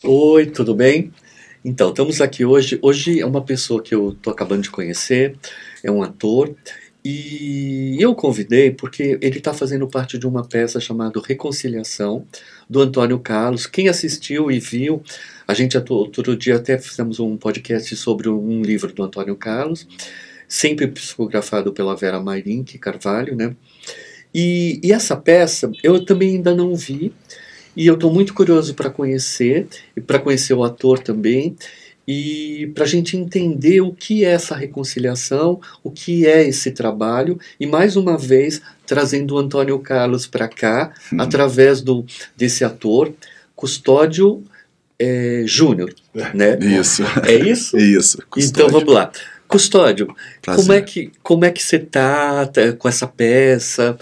Oi, tudo bem? Então, estamos aqui hoje. Hoje é uma pessoa que eu tô acabando de conhecer, é um ator, e eu convidei porque ele está fazendo parte de uma peça chamada Reconciliação, do Antônio Carlos. Quem assistiu e viu, a gente outro dia até fizemos um podcast sobre um livro do Antônio Carlos, sempre psicografado pela Vera Mairink Carvalho, né? E essa peça eu também ainda não vi. E eu estou muito curioso para conhecer, e para conhecer o ator também, e para a gente entender o que é essa reconciliação, o que é esse trabalho, e mais uma vez trazendo o Antônio Carlos para cá, através desse ator, Custódio Júnior, né? Isso. É isso? Isso. Custódio. Então vamos lá. Custódio, como é que você tá com essa peça?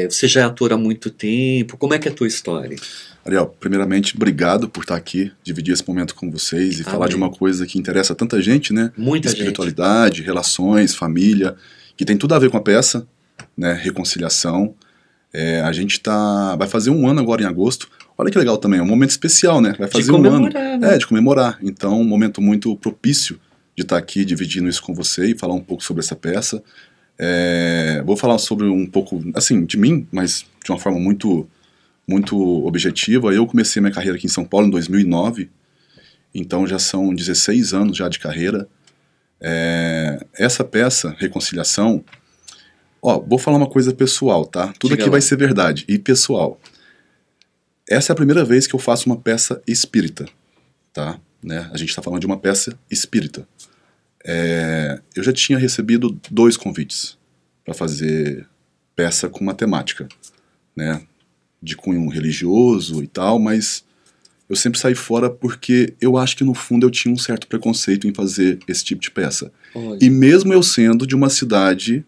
Você já é ator há muito tempo? Como é que é a tua história? Ariel, primeiramente, obrigado por estar aqui, dividir esse momento com vocês e falar de uma coisa que interessa tanta gente, né? Muita espiritualidade, relações, família, que tem tudo a ver com a peça, né? Reconciliação. A gente vai fazer um ano agora em agosto. Olha que legal também, é um momento especial, né? Vai fazer um ano. Né? De comemorar. Então, um momento muito propício de estar aqui dividindo isso com você e falar um pouco sobre essa peça. Vou falar sobre um pouco, assim, de mim, mas de uma forma muito, muito objetiva. Eu comecei minha carreira aqui em São Paulo em 2009, então já são 16 anos já de carreira. Essa peça, Reconciliação, vou falar uma coisa pessoal, tá? Tudo aqui vai ser verdade e pessoal. Essa é a primeira vez que eu faço uma peça espírita, tá? Né? A gente está falando de uma peça espírita. Eu já tinha recebido 2 convites para fazer peça com matemática, né? De cunho religioso e tal, mas eu sempre saí fora porque eu acho que no fundo eu tinha um certo preconceito em fazer esse tipo de peça. Olha. E mesmo eu sendo de uma cidade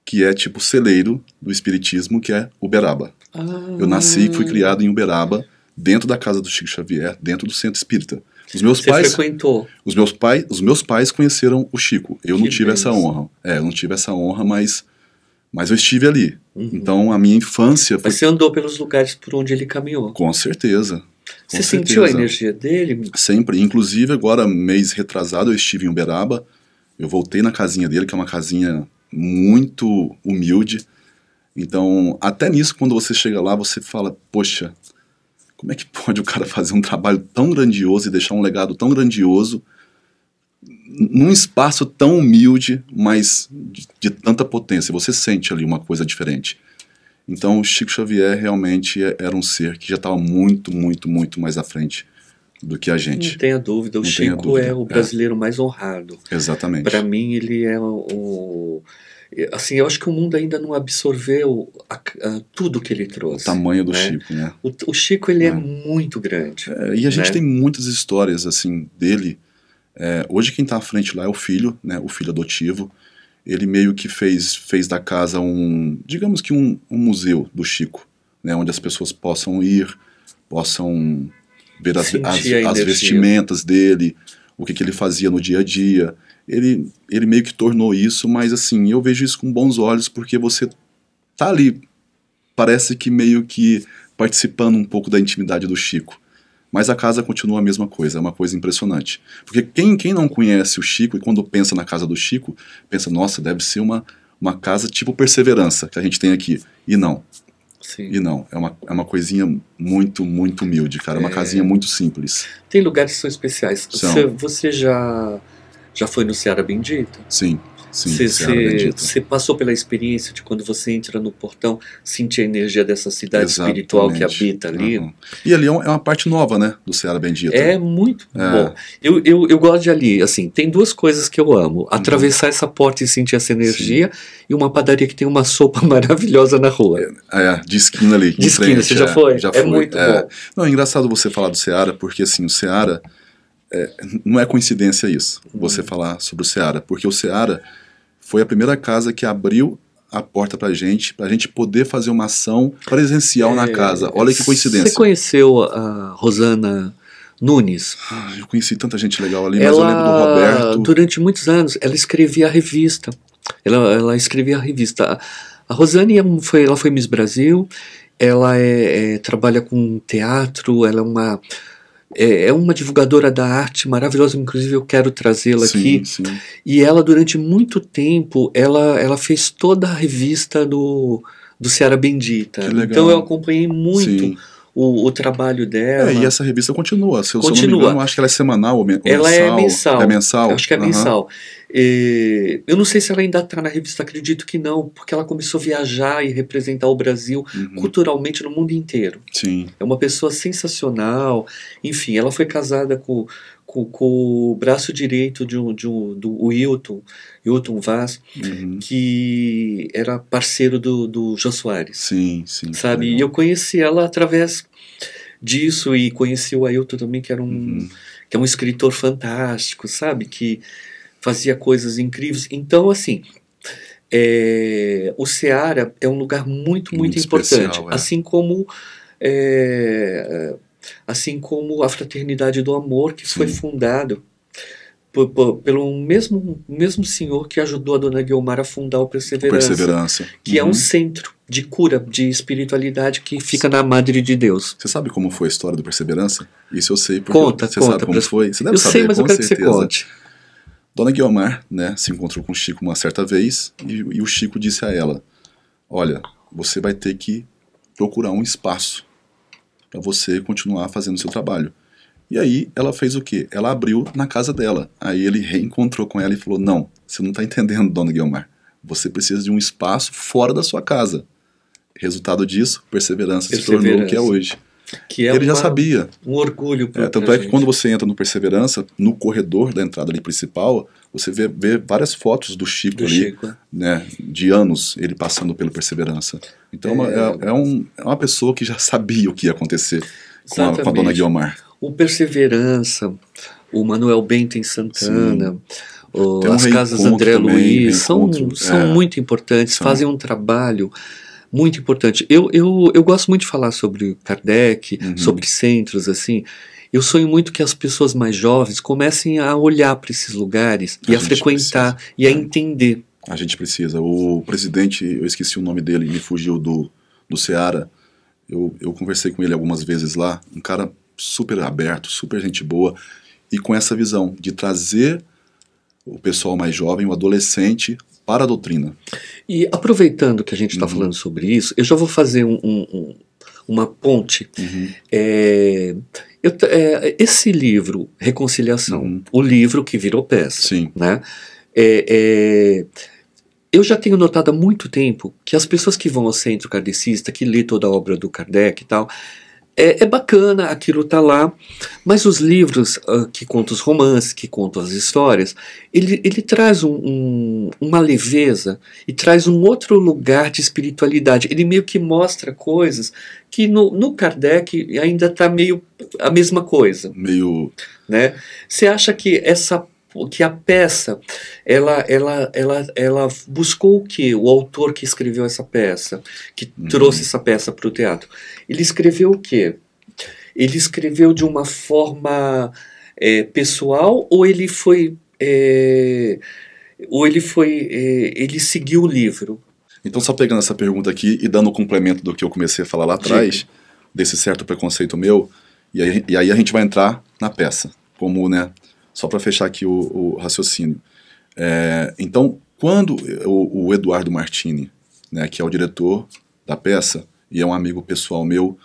que é tipo celeiro do espiritismo, que é Uberaba. Eu nasci e fui criado em Uberaba, dentro da casa do Chico Xavier, dentro do centro espírita. Frequentou? Os meus pais conheceram o Chico. Eu não tive essa honra. Eu não tive essa honra, mas eu estive ali. Uhum. Então a minha infância foi... Mas você andou pelos lugares por onde ele caminhou? Com certeza. Você sentiu a energia dele? Sempre. Inclusive agora, mês retrasado, eu estive em Uberaba. Eu voltei na casinha dele, que é uma casinha muito humilde. Então, até nisso, quando você chega lá, você fala, poxa, como é que pode o cara fazer um trabalho tão grandioso e deixar um legado tão grandioso num espaço tão humilde, mas de tanta potência? Você sente ali uma coisa diferente. Então, o Chico Xavier realmente era um ser que já estava muito, muito, muito mais à frente do que a gente. Não tenha dúvida, o Chico é o brasileiro mais honrado. Exatamente. Para mim, ele é assim, eu acho que o mundo ainda não absorveu tudo que ele trouxe. O tamanho do né? Chico, né? O Chico, ele é muito grande. E a gente tem muitas histórias, assim, dele. Hoje quem está à frente lá é o filho, né? O filho adotivo. Ele meio que fez da casa digamos que um museu do Chico, né? Onde as pessoas possam ir, possam ver as vestimentas dele, o que ele fazia no dia a dia. Ele meio que tornou isso, mas assim, eu vejo isso com bons olhos, porque você tá ali, parece que meio que participando um pouco da intimidade do Chico. Mas a casa continua a mesma coisa, é uma coisa impressionante. Porque quem não conhece o Chico, e quando pensa na casa do Chico, pensa, nossa, deve ser uma casa tipo Perseverança, que a gente tem aqui. E não. Sim. E não, é uma coisinha muito, muito humilde, cara, uma casinha muito simples. Tem lugares que são especiais. Você já foi no Seara Bendita? Sim. Você passou pela experiência de quando você entra no portão, sentir a energia dessa cidade espiritual que habita ali? Uhum. E ali é uma parte nova, né, do Seara Bendita. É muito bom. Eu gosto de ali, assim, tem 2 coisas que eu amo. Atravessar essa porta e sentir essa energia, e uma padaria que tem uma sopa maravilhosa na rua. De esquina ali. De esquina, você já foi? Já fui. Muito bom. Não, é engraçado você falar do Seara, porque assim, o Seara, não é coincidência isso, você falar sobre o Seara, porque o Seara foi a primeira casa que abriu a porta pra gente poder fazer uma ação presencial na casa. Olha que coincidência. Você conheceu a Rosana Nunes? Eu conheci tanta gente legal ali, mas eu lembro do Roberto. Durante muitos anos, ela escrevia a revista. Ela escrevia a revista. A Rosane ela foi Miss Brasil, ela trabalha com teatro, ela é uma é uma divulgadora da arte maravilhosa, inclusive eu quero trazê-la aqui. Sim. E ela, durante muito tempo, ela fez toda a revista do Seara Bendita. Que legal. Então eu acompanhei muito Sim. o trabalho dela. E essa revista continua. Se eu não me Continua. engano, eu acho que ela é semanal ou mensal. Ela é mensal. É mensal? Acho que é mensal. Eu não sei se ela ainda está na revista, acredito que não, porque ela começou a viajar e representar o Brasil culturalmente no mundo inteiro. Sim. É uma pessoa sensacional. Enfim, ela foi casada com o braço direito do Wilton Vaz, que era parceiro do Jô Soares. Sim. Sabe? E eu conheci ela através disso, e conheci o Ailton também, que é um escritor fantástico, sabe? Que fazia coisas incríveis. Então, assim, o Seara é um lugar muito importante. Especial, Assim como a Fraternidade do Amor, que foi fundado pelo mesmo senhor que ajudou a Dona Guiomar a fundar o Perseverança. Que é um centro de cura, de espiritualidade, que fica na Madre de Deus. Você sabe como foi a história do Perseverança? Isso eu sei, porque conta, sabe como foi. Você deve eu saber, sei, mas eu quero certeza. que você conte. Dona Guiomar, né, se encontrou com o Chico uma certa vez, e o Chico disse a ela: olha, você vai ter que procurar um espaço para você continuar fazendo o seu trabalho. E aí ela fez o quê? Ela abriu na casa dela. Aí ele reencontrou com ela e falou: não, você não está entendendo, Dona Guiomar. Você precisa de um espaço fora da sua casa. Resultado disso, Perseverança se tornou o que é hoje. Que é ele já sabia. Um orgulho pra Tanto é que quando você entra no Perseverança, no corredor da entrada ali principal, você vê várias fotos do Chico ali, Chico. Né, de anos ele passando pelo Perseverança. Então é uma pessoa que já sabia o que ia acontecer com a Dona Guiomar. O Perseverança, o Manuel Bento em Santana, as casas André Luiz, são muito importantes, fazem um trabalho muito importante. Eu gosto muito de falar sobre Kardec, sobre centros, assim. Eu sonho muito que as pessoas mais jovens comecem a olhar para esses lugares e a frequentar e a entender. A gente precisa. O presidente, eu esqueci o nome dele, me fugiu do Seara. Eu conversei com ele algumas vezes lá, um cara super aberto, super gente boa, e com essa visão de trazer o pessoal mais jovem, o adolescente, para a doutrina. E aproveitando que a gente está falando sobre isso, eu já vou fazer uma ponte. Esse livro, Reconciliação, o livro que virou peça, né? Eu já tenho notado há muito tempo que as pessoas que vão ao centro kardecista, que lê toda a obra do Kardec e tal, é bacana, aquilo tá lá, mas os livros que contam os romances, que contam as histórias, ele traz uma leveza e traz um outro lugar de espiritualidade. Ele meio que mostra coisas que no Kardec ainda tá meio a mesma coisa. Né? Você acha que a peça, ela buscou o quê? O autor que escreveu essa peça, que trouxe essa peça para o teatro, ele escreveu o quê? Ele escreveu de uma forma pessoal, ou ele seguiu o livro? Então, só pegando essa pergunta aqui e dando o complemento do que eu comecei a falar lá atrás, desse certo preconceito meu, e aí a gente vai entrar na peça, como, né, só para fechar aqui o raciocínio. Então, quando o Eduardo Martini, né, que é o diretor da peça, e é um amigo pessoal meu,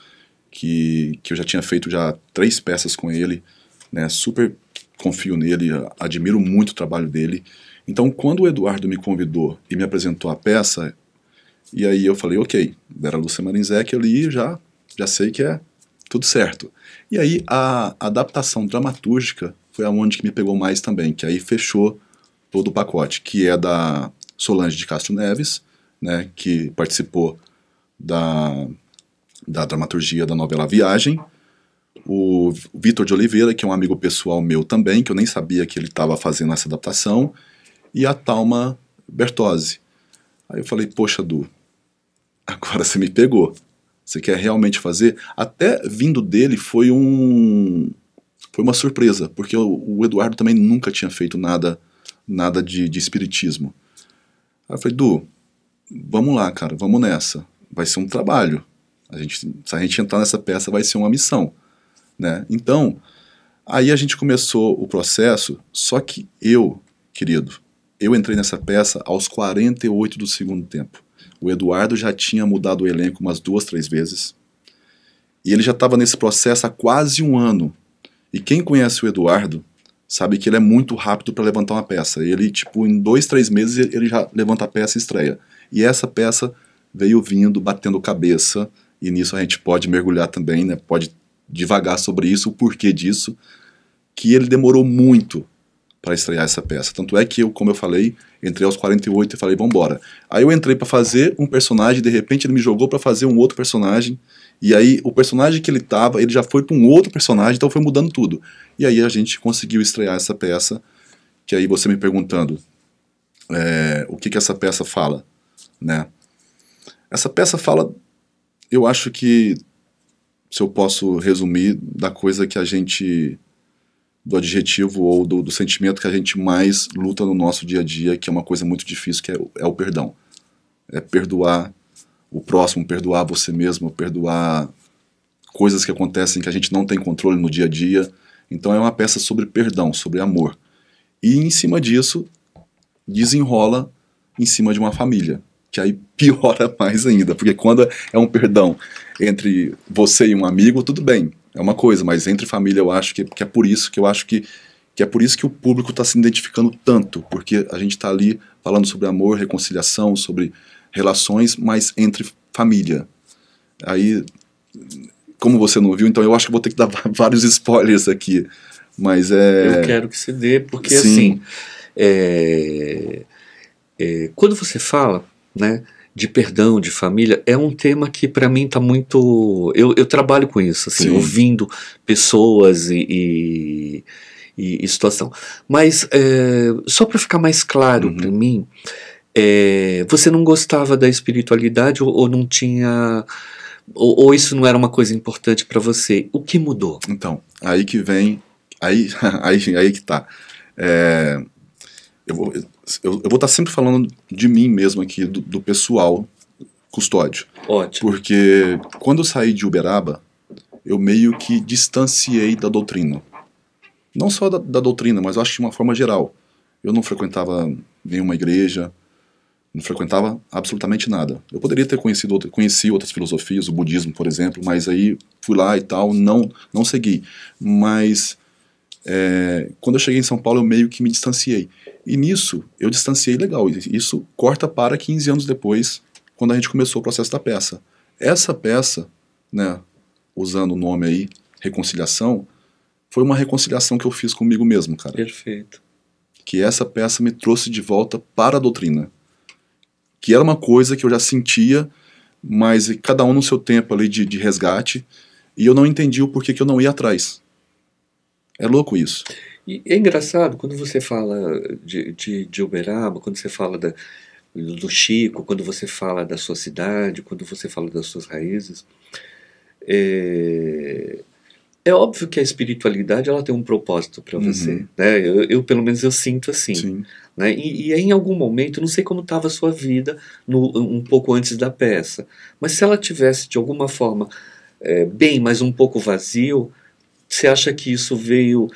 que eu já tinha feito 3 peças com ele, né, super confio nele, admiro muito o trabalho dele. Então, quando o Eduardo me convidou e me apresentou a peça, e aí eu falei, ok, era Lúcia Marinzec, eu li, já sei que é tudo certo. E aí a adaptação dramatúrgica foi aonde que me pegou mais também, que aí fechou todo o pacote, que é da Solange de Castro Neves, né, que participou da dramaturgia da novela Viagem, o Vitor de Oliveira, que é um amigo pessoal meu também, que eu nem sabia que ele estava fazendo essa adaptação, e a Thalma Bertozzi. Aí eu falei, poxa, Du, agora você me pegou. Você quer realmente fazer? Até vindo dele foi uma surpresa, porque o Eduardo também nunca tinha feito nada de espiritismo. Aí eu falei, Du, vamos lá, cara, vamos nessa. Vai ser um trabalho. Se a gente entrar nessa peça, vai ser uma missão. Né? Então, Aí a gente começou o processo, só que querido, eu entrei nessa peça aos 48 do segundo tempo. O Eduardo já tinha mudado o elenco umas 2, 3 vezes. E ele já estava nesse processo há quase um ano. E quem conhece o Eduardo sabe que ele é muito rápido para levantar uma peça. Ele, tipo, em 2, 3 meses, ele já levanta a peça e estreia. E essa peça veio vindo, batendo cabeça. E nisso a gente pode mergulhar também, né? Pode divagar sobre isso, o porquê disso. Que ele demorou muito para estrear essa peça. Tanto é que eu, como eu falei, entrei aos 48 e falei, vambora. Aí eu entrei para fazer um personagem, de repente ele me jogou para fazer um outro personagem, e aí o personagem que ele tava, ele já foi para um outro personagem, então foi mudando tudo. E aí a gente conseguiu estrear essa peça, que aí você me perguntando o que essa peça fala, né? Essa peça fala, eu acho que, se eu posso resumir, da coisa que a gente... do adjetivo ou do sentimento que a gente mais luta no nosso dia a dia, que é uma coisa muito difícil, que é o perdão. É perdoar o próximo, perdoar você mesmo, perdoar coisas que acontecem que a gente não tem controle no dia a dia. Então é uma peça sobre perdão, sobre amor. E em cima disso, desenrola em cima de uma família, que aí piora mais ainda, porque quando é um perdão entre você e um amigo, tudo bem, é uma coisa, mas entre família eu acho que é por isso que eu acho que é por isso que o público está se identificando tanto, porque a gente está ali falando sobre amor, reconciliação, sobre relações, mas entre família. Aí, como você não viu, então eu acho que vou ter que dar vários spoilers aqui, mas Eu quero que você dê, porque Sim. assim, quando você fala, né, de perdão, de família, é um tema que para mim está muito... Eu trabalho com isso, assim, Sim. ouvindo pessoas e situação. Mas, só para ficar mais claro para mim, você não gostava da espiritualidade ou não tinha... Ou isso não era uma coisa importante para você? O que mudou? Então, aí que vem... Aí que tá. Eu vou estar sempre falando de mim mesmo aqui, do pessoal custódio. Ótimo. Porque quando eu saí de Uberaba, eu meio que distanciei da doutrina. Não só da doutrina, mas eu acho que de uma forma geral. Eu não frequentava nenhuma igreja, não frequentava absolutamente nada. Eu poderia ter conheci outras filosofias, o budismo, por exemplo, mas aí fui lá e tal, não segui. Mas quando eu cheguei em São Paulo, eu meio que me distanciei. E nisso, eu distanciei legal. Isso corta para 15 anos depois, quando a gente começou o processo da peça. Essa peça, né, usando o nome aí, Reconciliação, foi uma reconciliação que eu fiz comigo mesmo, cara. Perfeito. Que essa peça me trouxe de volta para a doutrina. Que era uma coisa que eu já sentia, mas cada um no seu tempo ali de resgate, e eu não entendi o porquê que eu não ia atrás. É louco isso. E é engraçado, quando você fala de Uberaba, quando você fala do Chico, quando você fala da sua cidade, quando você fala das suas raízes, é óbvio que a espiritualidade ela tem um propósito para você, né? Eu pelo menos eu sinto assim. Sim. Né? E em algum momento, não sei como estava a sua vida um pouco antes da peça, mas se ela tivesse de alguma forma bem, mas um pouco vazio, você acha que isso veio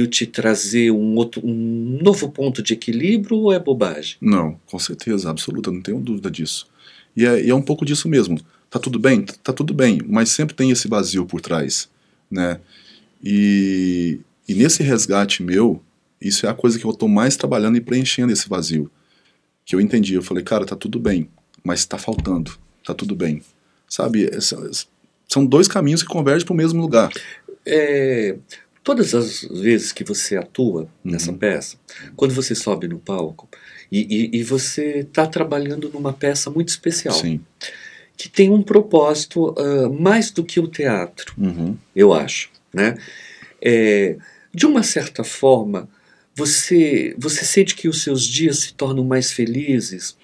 te trazer um novo ponto de equilíbrio ou é bobagem? Não, com certeza, absoluta, não tenho dúvida disso. E é um pouco disso mesmo. Tá tudo bem? Tá tudo bem, mas sempre tem esse vazio por trás, né? E nesse resgate meu, isso é a coisa que eu tô mais trabalhando e preenchendo esse vazio. Que eu entendi, eu falei, cara, tá tudo bem, mas tá faltando, tá tudo bem. Sabe, são dois caminhos que convergem para o mesmo lugar. Todas as vezes que você atua nessa peça, quando você sobe no palco e você está trabalhando numa peça muito especial, Sim. que tem um propósito mais do que o teatro, eu acho, né? De uma certa forma, você sente que os seus dias se tornam mais felizes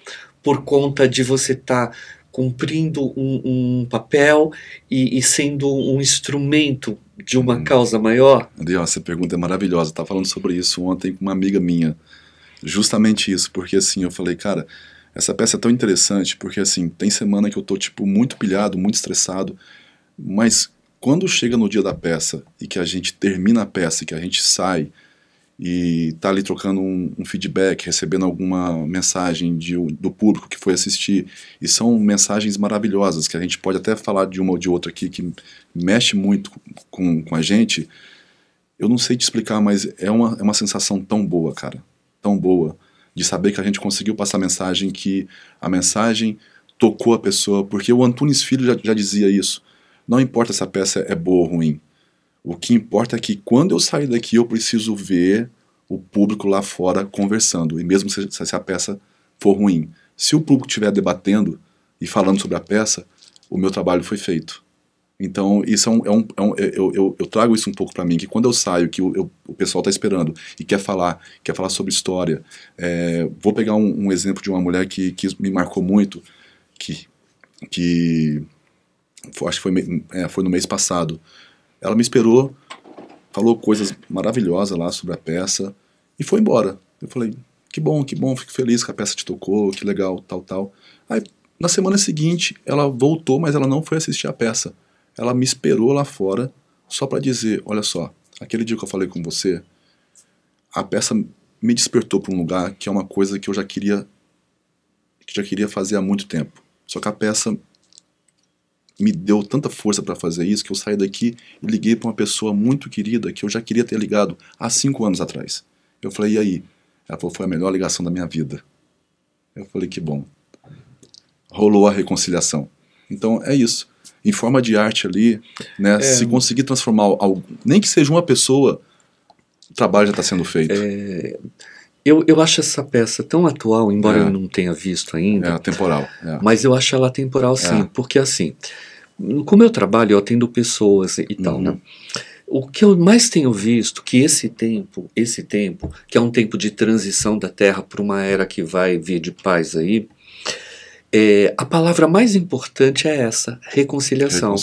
por conta de você estar cumprindo um papel e sendo um instrumento de uma causa maior? André, essa pergunta é maravilhosa. Eu estava falando sobre isso ontem com uma amiga minha. Justamente isso, porque assim, eu falei, cara, essa peça é tão interessante, porque assim, tem semana que eu tô tipo muito pilhado, muito estressado, mas quando chega no dia da peça e que a gente termina a peça, e que a gente sai e tá ali trocando um feedback, recebendo alguma mensagem do público que foi assistir, e são mensagens maravilhosas, que a gente pode até falar de uma ou de outra aqui, que mexe muito com a gente, eu não sei te explicar, mas é uma sensação tão boa, cara, tão boa, de saber que a gente conseguiu passar a mensagem, que a mensagem tocou a pessoa, porque o Antunes Filho já dizia isso, não importa se a peça é boa ou ruim, o que importa é que quando eu sair daqui eu preciso ver o público lá fora conversando, e mesmo se a peça for ruim. Se o público estiver debatendo e falando sobre a peça, o meu trabalho foi feito. Então, isso eu trago isso um pouco para mim, que quando eu saio, que o pessoal está esperando e quer falar sobre história. Vou pegar um exemplo de uma mulher que me marcou muito, acho que foi no mês passado. Ela me esperou, falou coisas maravilhosas lá sobre a peça e foi embora. Eu falei, que bom, fico feliz que a peça te tocou, que legal, tal. Aí, na semana seguinte, ela voltou, mas ela não foi assistir a peça. Ela me esperou lá fora só para dizer, olha só, aquele dia que eu falei com você, a peça me despertou para um lugar que é uma coisa que eu já queria fazer há muito tempo. Só que a peça me deu tanta força para fazer isso que eu saí daqui e liguei para uma pessoa muito querida que eu já queria ter ligado há 5 anos atrás. Eu falei, e aí? Ela falou, foi a melhor ligação da minha vida. Eu falei, que bom. Rolou a reconciliação. Então é isso. Em forma de arte ali, né, se conseguir transformar algo, nem que seja uma pessoa, o trabalho já está sendo feito. Eu acho essa peça tão atual, embora eu não tenha visto ainda. É temporal. Mas eu acho ela temporal, sim. Porque, assim, como eu trabalho, eu atendo pessoas e tal, né? O que eu mais tenho visto, que esse tempo, que é um tempo de transição da Terra para uma era que vai vir de paz aí, a palavra mais importante é essa, reconciliação.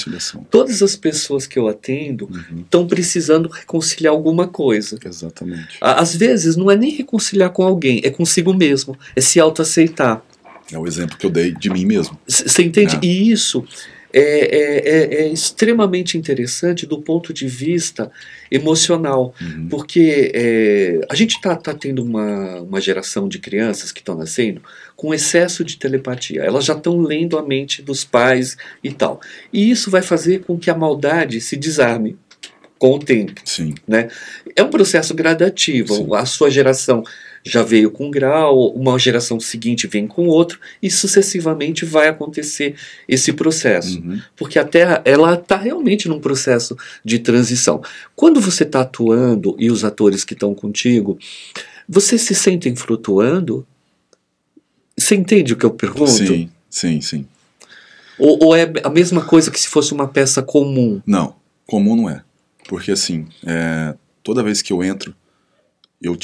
Todas as pessoas que eu atendo estão precisando reconciliar alguma coisa. Exatamente. Às vezes não é nem reconciliar com alguém, é consigo mesmo, é se autoaceitar. É o exemplo que eu dei de mim mesmo. Você entende? E isso é extremamente interessante do ponto de vista emocional, porque a gente está tendo uma geração de crianças que estão nascendo com excesso de telepatia. Elas já estão lendo a mente dos pais e tal. E isso vai fazer com que a maldade se desarme com o tempo. Sim. Né? É um processo gradativo. Sim. A sua geração já veio com um grau, uma geração seguinte vem com outro, e sucessivamente vai acontecer esse processo. Porque a Terra está realmente num processo de transição. Quando você está atuando, e os atores que estão contigo, vocês se sentem flutuando? Você entende o que eu pergunto? Sim. Ou é a mesma coisa que se fosse uma peça comum? Não, comum não é. Porque assim, toda vez que eu entro, eu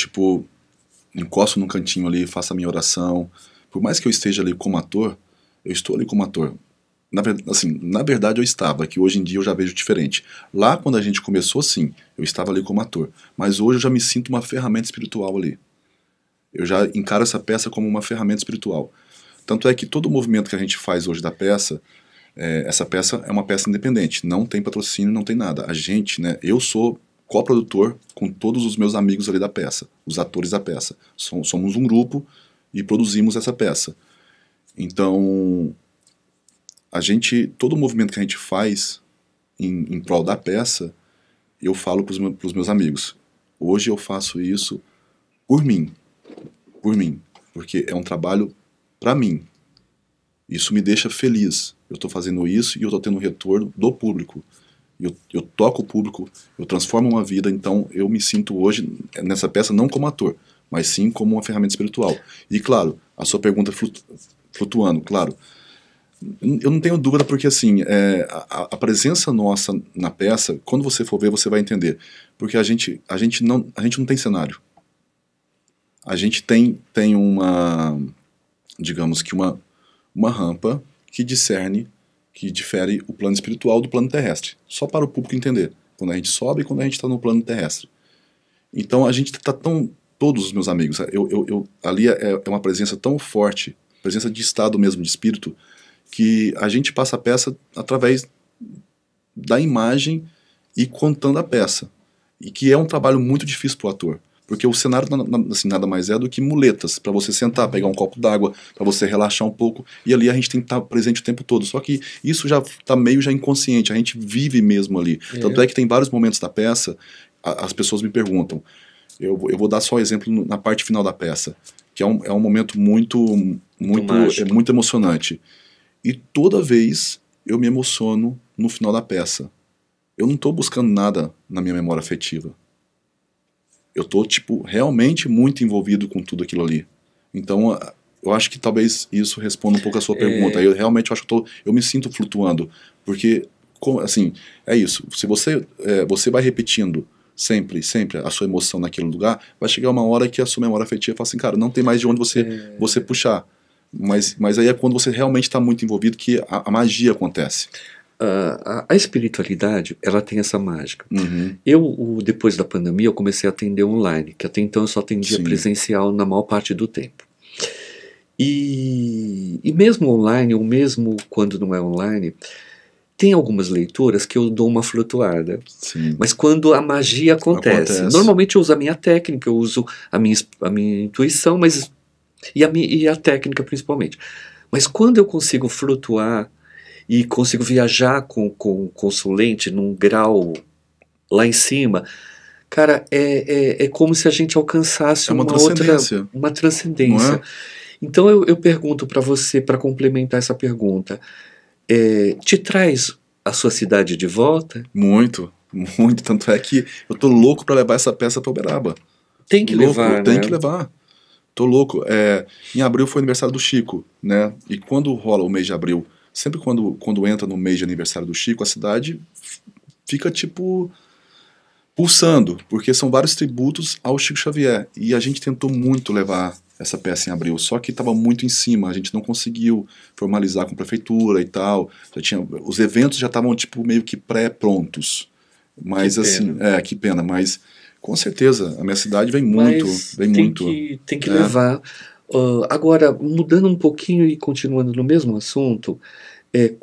encosto num cantinho ali, faço a minha oração. Por mais que eu esteja ali como ator, eu estou ali como ator. Na verdade eu estava, que hoje em dia eu já vejo diferente. Lá quando a gente começou, sim, eu estava ali como ator. Mas hoje eu já me sinto uma ferramenta espiritual ali. Eu já encaro essa peça como uma ferramenta espiritual. Tanto é que todo o movimento que a gente faz hoje da peça, essa peça é uma peça independente, não tem patrocínio, não tem nada. A gente, né, eu sou coprodutor com todos os meus amigos ali da peça, os atores da peça. Somos um grupo e produzimos essa peça. Então, todo o movimento que a gente faz em prol da peça, eu falo para os meus amigos. Hoje eu faço isso por mim, porque é um trabalho para mim. Isso me deixa feliz. Eu estou fazendo isso e eu estou tendo um retorno do público. Eu toco o público, eu transformo uma vida, então eu me sinto hoje nessa peça não como ator, mas sim como uma ferramenta espiritual. E claro, a sua pergunta flutuando, claro, eu não tenho dúvida porque assim, a presença nossa na peça, quando você for ver, você vai entender. Porque a gente não tem cenário. A gente tem uma, digamos que uma rampa que discerne, que difere o plano espiritual do plano terrestre. Só para o público entender. Quando a gente sobe e quando a gente está no plano terrestre. Então a gente está todos os meus amigos, ali é uma presença tão forte, presença de estado mesmo, de espírito, que a gente passa a peça através da imagem e contando a peça. E que é um trabalho muito difícil para o ator. Porque o cenário assim, nada mais é do que muletas, para você sentar, pegar um copo d'água, para você relaxar um pouco, e ali a gente tem que estar presente o tempo todo. Só que isso já está meio já inconsciente, a gente vive mesmo ali. Tanto é que tem vários momentos da peça, as pessoas me perguntam, eu vou dar só exemplo na parte final da peça, que é um momento muito muito emocionante. E toda vez eu me emociono no final da peça. Eu não estou buscando nada na minha memória afetiva. Eu tô, tipo, realmente muito envolvido com tudo aquilo ali. Então, eu acho que talvez isso responda um pouco a sua pergunta. Eu realmente acho que eu me sinto flutuando. Porque, assim, é isso. Se você vai repetindo sempre a sua emoção naquele lugar, vai chegar uma hora que a sua memória afetiva fala assim, cara, não tem mais de onde você puxar. Mas aí é quando você realmente está muito envolvido que a magia acontece. A espiritualidade, ela tem essa mágica. Depois da pandemia, eu comecei a atender online, que até então eu só atendia presencial na maior parte do tempo. E mesmo online, ou mesmo quando não é online, tem algumas leituras que eu dou uma flutuada. Sim. Mas quando a magia acontece. Normalmente eu uso a minha técnica, eu uso a minha intuição, e a técnica principalmente. Mas quando eu consigo flutuar e consigo viajar com o consulente num grau lá em cima, cara, é como se a gente alcançasse uma transcendência. Uma transcendência. Não é? Então eu pergunto para você, para complementar essa pergunta, te traz a sua cidade de volta? Muito, muito. Tanto é que eu tô louco para levar essa peça para Uberaba. Tem que levar, Tem que levar. Tô louco. Em abril foi o aniversário do Chico, né? E quando rola o mês de abril, sempre quando entra no mês de aniversário do Chico, a cidade fica, tipo, pulsando, porque são vários tributos ao Chico Xavier. E a gente tentou muito levar essa peça em abril, só que estava muito em cima, a gente não conseguiu formalizar com a prefeitura e tal. Os eventos já estavam, tipo, meio que pré-prontos. Mas, que assim, que pena, mas com certeza, a minha cidade vem muito. Tem que levar. Agora, mudando um pouquinho e continuando no mesmo assunto,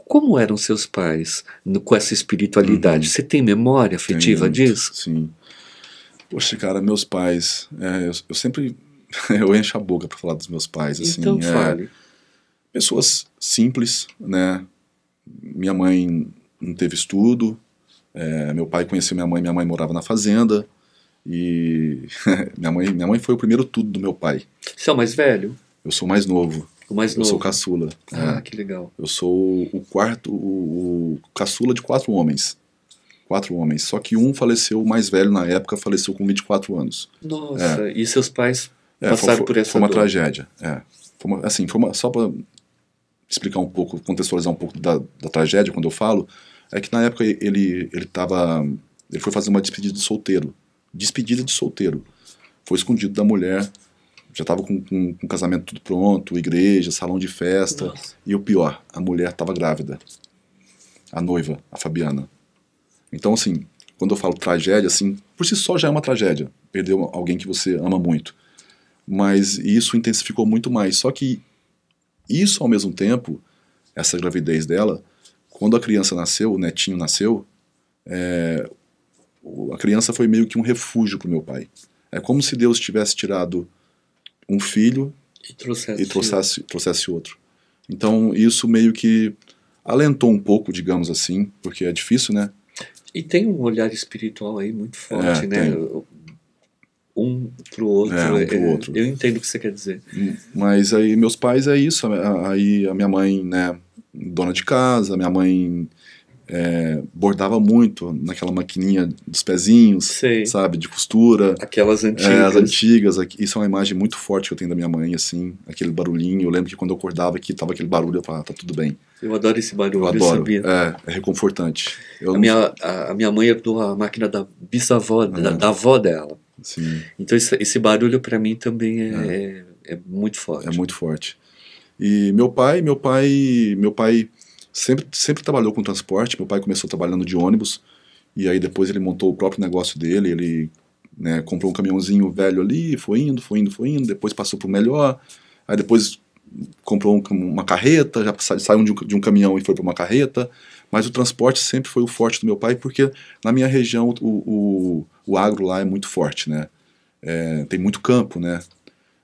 como eram seus pais com essa espiritualidade? Você tem memória afetiva disso? Sim. Poxa, cara, meus pais, eu sempre eu encho a boca para falar dos meus pais. Assim, então fale. Pessoas simples, né? Minha mãe não teve estudo, meu pai conheceu minha mãe morava na fazenda. E minha mãe foi o primeiro tudo do meu pai. Você é o mais velho? Eu sou o mais novo. Eu sou caçula. Que legal. Eu sou o quarto, o caçula de 4 homens. 4 homens. Só que um faleceu, o mais velho na época, faleceu com 24 anos. Nossa, e seus pais passaram por essa Foi uma dor? Tragédia. Só para explicar um pouco, contextualizar um pouco da tragédia, quando eu falo, é que na época ele foi fazer uma despedida de solteiro. Foi escondido da mulher, já estava com o casamento tudo pronto, igreja, salão de festa. Nossa. E o pior, a mulher estava grávida. A noiva, a Fabiana. Então, assim, quando eu falo tragédia, assim, por si só já é uma tragédia. Perder alguém que você ama muito. Mas isso intensificou muito mais. Só que isso, ao mesmo tempo, essa gravidez dela, quando a criança nasceu, o netinho nasceu, a criança foi meio que um refúgio para o meu pai. É como se Deus tivesse tirado um filho e trouxesse outro. Então isso meio que alentou um pouco, digamos assim, porque é difícil, né? E tem um olhar espiritual aí muito forte, né? Tem. Um pro outro. Outro. Eu entendo o que você quer dizer. Mas aí meus pais é isso. Aí a minha mãe, né, dona de casa, minha mãe bordava muito naquela maquininha dos pezinhos, Sei. sabe, de costura. Aquelas antigas. As antigas. Isso é uma imagem muito forte que eu tenho da minha mãe, assim, aquele barulhinho. Eu lembro que quando eu acordava aqui, tava aquele barulho, eu falava, tá tudo bem. Eu adoro esse barulho, eu adoro. Sabia? É reconfortante. A minha mãe herdou a máquina da bisavó, da avó dela. Sim. Então esse barulho para mim também é muito forte. É muito forte. E meu pai sempre trabalhou com transporte. Meu pai começou trabalhando de ônibus, e aí depois ele montou o próprio negócio dele. Ele, né, comprou um caminhãozinho velho ali, foi indo, depois passou pro melhor, aí depois comprou uma carreta, já saiu de um caminhão e foi para uma carreta, mas o transporte sempre foi o forte do meu pai, porque na minha região o agro lá é muito forte, né? Tem muito campo, né?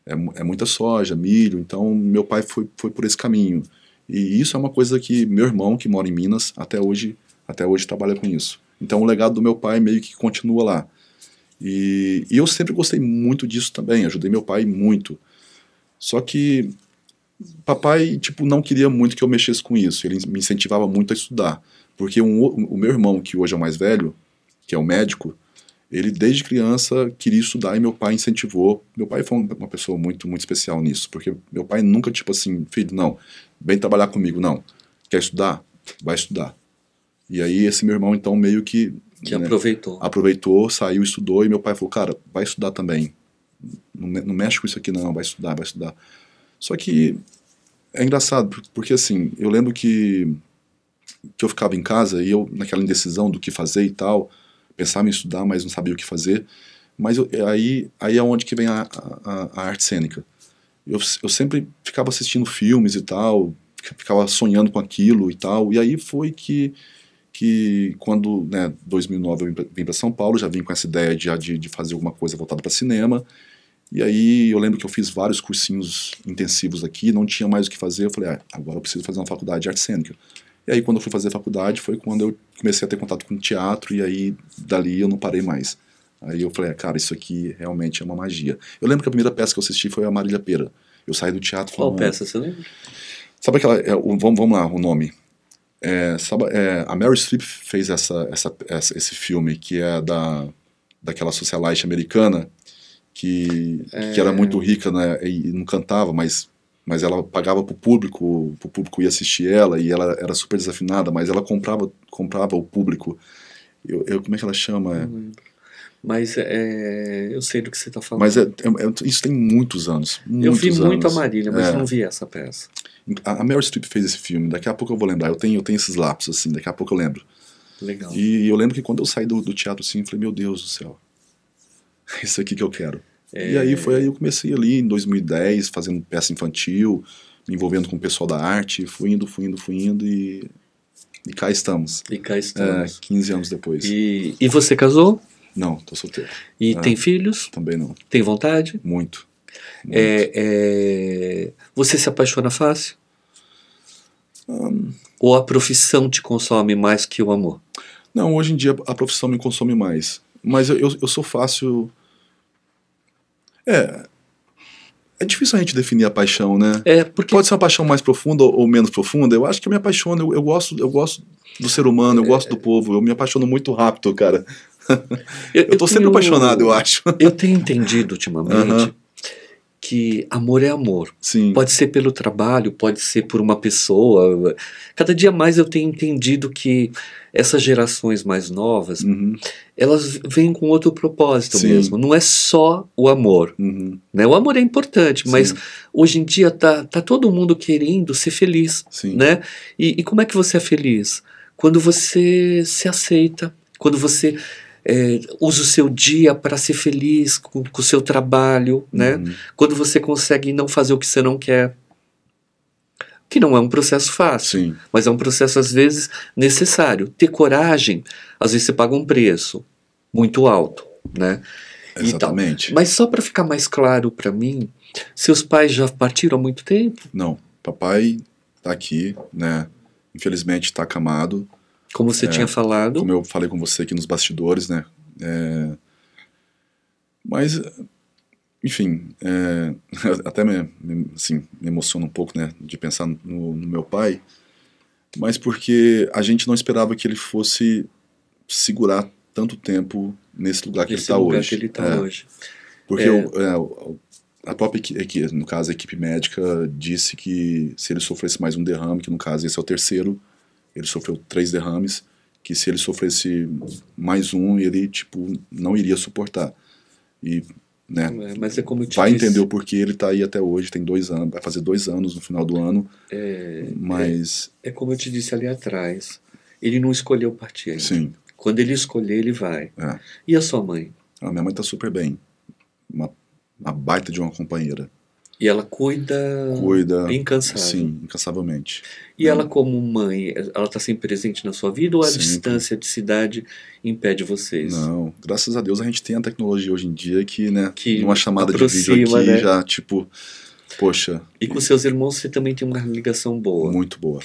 É muita soja, milho, então meu pai foi por esse caminho. E isso é uma coisa que meu irmão, que mora em Minas, até hoje trabalha com isso. Então o legado do meu pai meio que continua lá. E eu sempre gostei muito disso também, ajudei meu pai muito. Só que papai, tipo, não queria muito que eu mexesse com isso, ele me incentivava muito a estudar. Porque o meu irmão, que hoje é o mais velho, que é o médico, ele desde criança queria estudar e meu pai incentivou. Meu pai foi uma pessoa muito, muito especial nisso, porque meu pai nunca, tipo assim, filho, não, vem trabalhar comigo, não. Quer estudar? Vai estudar. E aí esse meu irmão, então, meio que... Que aproveitou. Aproveitou, saiu, estudou, e meu pai falou, cara, vai estudar também. Não mexe com isso aqui não, vai estudar, vai estudar. Só que é engraçado, porque assim, eu lembro que eu ficava em casa e eu, naquela indecisão do que fazer e tal, pensava em estudar, mas não sabia o que fazer. Mas aí é onde que vem a arte cênica. Eu sempre ficava assistindo filmes e tal, ficava sonhando com aquilo e tal, e aí foi que quando, né, 2009 eu vim para São Paulo, já vim com essa ideia de fazer alguma coisa voltada para cinema, e aí eu lembro que eu fiz vários cursinhos intensivos aqui, não tinha mais o que fazer, eu falei, agora eu preciso fazer uma faculdade de arte cênica. E aí quando eu fui fazer a faculdade foi quando eu comecei a ter contato com teatro, e aí dali eu não parei mais. Aí eu falei, cara, isso aqui realmente é uma magia. Eu lembro que a primeira peça que eu assisti foi a Marília Pêra. Eu saí do teatro... Qual peça, você lembra? Sabe aquela... vamos lá, o nome. A Meryl Streep fez esse filme, que é daquela socialite americana, que era muito rica, né, e não cantava, mas ela pagava pro público ir assistir ela, e ela era super desafinada, mas ela comprava o público. Como é que ela chama? Mas eu sei do que você está falando. Mas isso tem muitos anos. Eu vi muito a Marília, mas não vi essa peça. A Meryl Streep fez esse filme, daqui a pouco eu vou lembrar. Eu tenho esses lapsos, assim, daqui a pouco eu lembro. Legal. E eu lembro que quando eu saí do teatro, assim, eu falei, meu Deus do céu, é isso aqui que eu quero. E aí eu comecei ali em 2010, fazendo peça infantil, me envolvendo com o pessoal da arte, fui indo e cá estamos. 15 anos depois. E você casou? Não, tô solteiro. E tem filhos? Também não. Tem vontade? Muito. Você se apaixona fácil? Ou a profissão te consome mais que o amor? Não, hoje em dia a profissão me consome mais. Mas eu sou fácil... É difícil a gente definir a paixão, né? Porque... Pode ser uma paixão mais profunda ou menos profunda. Eu acho que eu me apaixono. Eu gosto do ser humano, eu gosto do povo. Eu me apaixono muito rápido, cara. Eu tô sempre apaixonado, eu acho. Eu tenho entendido ultimamente que amor é amor. Sim. Pode ser pelo trabalho, pode ser por uma pessoa. Cada dia mais eu tenho entendido que essas gerações mais novas, elas vêm com outro propósito mesmo. Não é só o amor. Né? O amor é importante, mas hoje em dia tá todo mundo querendo ser feliz. Né? E como é que você é feliz? Quando você se aceita, quando você... usa o seu dia para ser feliz com o seu trabalho, né? Quando você consegue não fazer o que você não quer, que não é um processo fácil, mas é um processo às vezes necessário. Ter coragem, às vezes você paga um preço muito alto, né? Exatamente. Mas só para ficar mais claro para mim, seus pais já partiram há muito tempo? Não, papai tá aqui, né? Infelizmente tá acamado. Como você tinha falado. Como eu falei com você aqui nos bastidores, né? Mas, enfim, até me emociona um pouco, né? De pensar no meu pai. Mas porque a gente não esperava que ele fosse segurar tanto tempo nesse lugar que ele está hoje. Porque a própria, no caso, a equipe médica disse que se ele sofresse mais um derrame, que no caso esse é o terceiro, ele sofreu 3 derrames, que se ele sofresse mais um, ele, tipo, não iria suportar. E, né, mas é como eu te vai disse, entender o porquê ele tá aí até hoje, tem 2 anos, vai fazer 2 anos no final do ano, mas... É como eu te disse ali atrás, ele não escolheu partir ainda. Sim. Quando ele escolher, ele vai. E a sua mãe? A minha mãe tá super bem, uma baita de uma companheira. E ela cuida Cuida, incansável. sim, incansavelmente. E ela como mãe, ela está sempre presente na sua vida ou a Sempre. distância de cidade impede vocês? Não, graças a Deus a gente tem a tecnologia hoje em dia que, né, Que numa chamada de vídeo aproxima, aqui né? já, tipo, poxa, E com seus irmãos você também tem uma ligação boa. muito boa.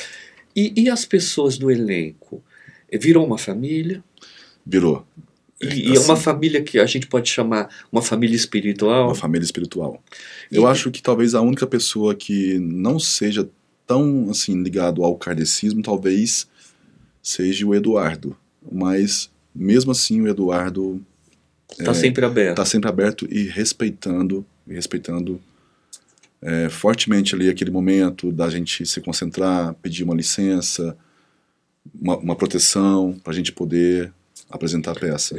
E as pessoas do elenco? Virou uma família? Virou. E é uma família que a gente pode chamar uma família espiritual? Uma família espiritual. Eu acho que talvez a única pessoa que não seja tão assim ligado ao kardecismo talvez seja o Eduardo. Mas mesmo assim o Eduardo Está sempre aberto. está sempre aberto e respeitando fortemente ali aquele momento da gente se concentrar, pedir uma licença, uma proteção para a gente poder apresentar a peça.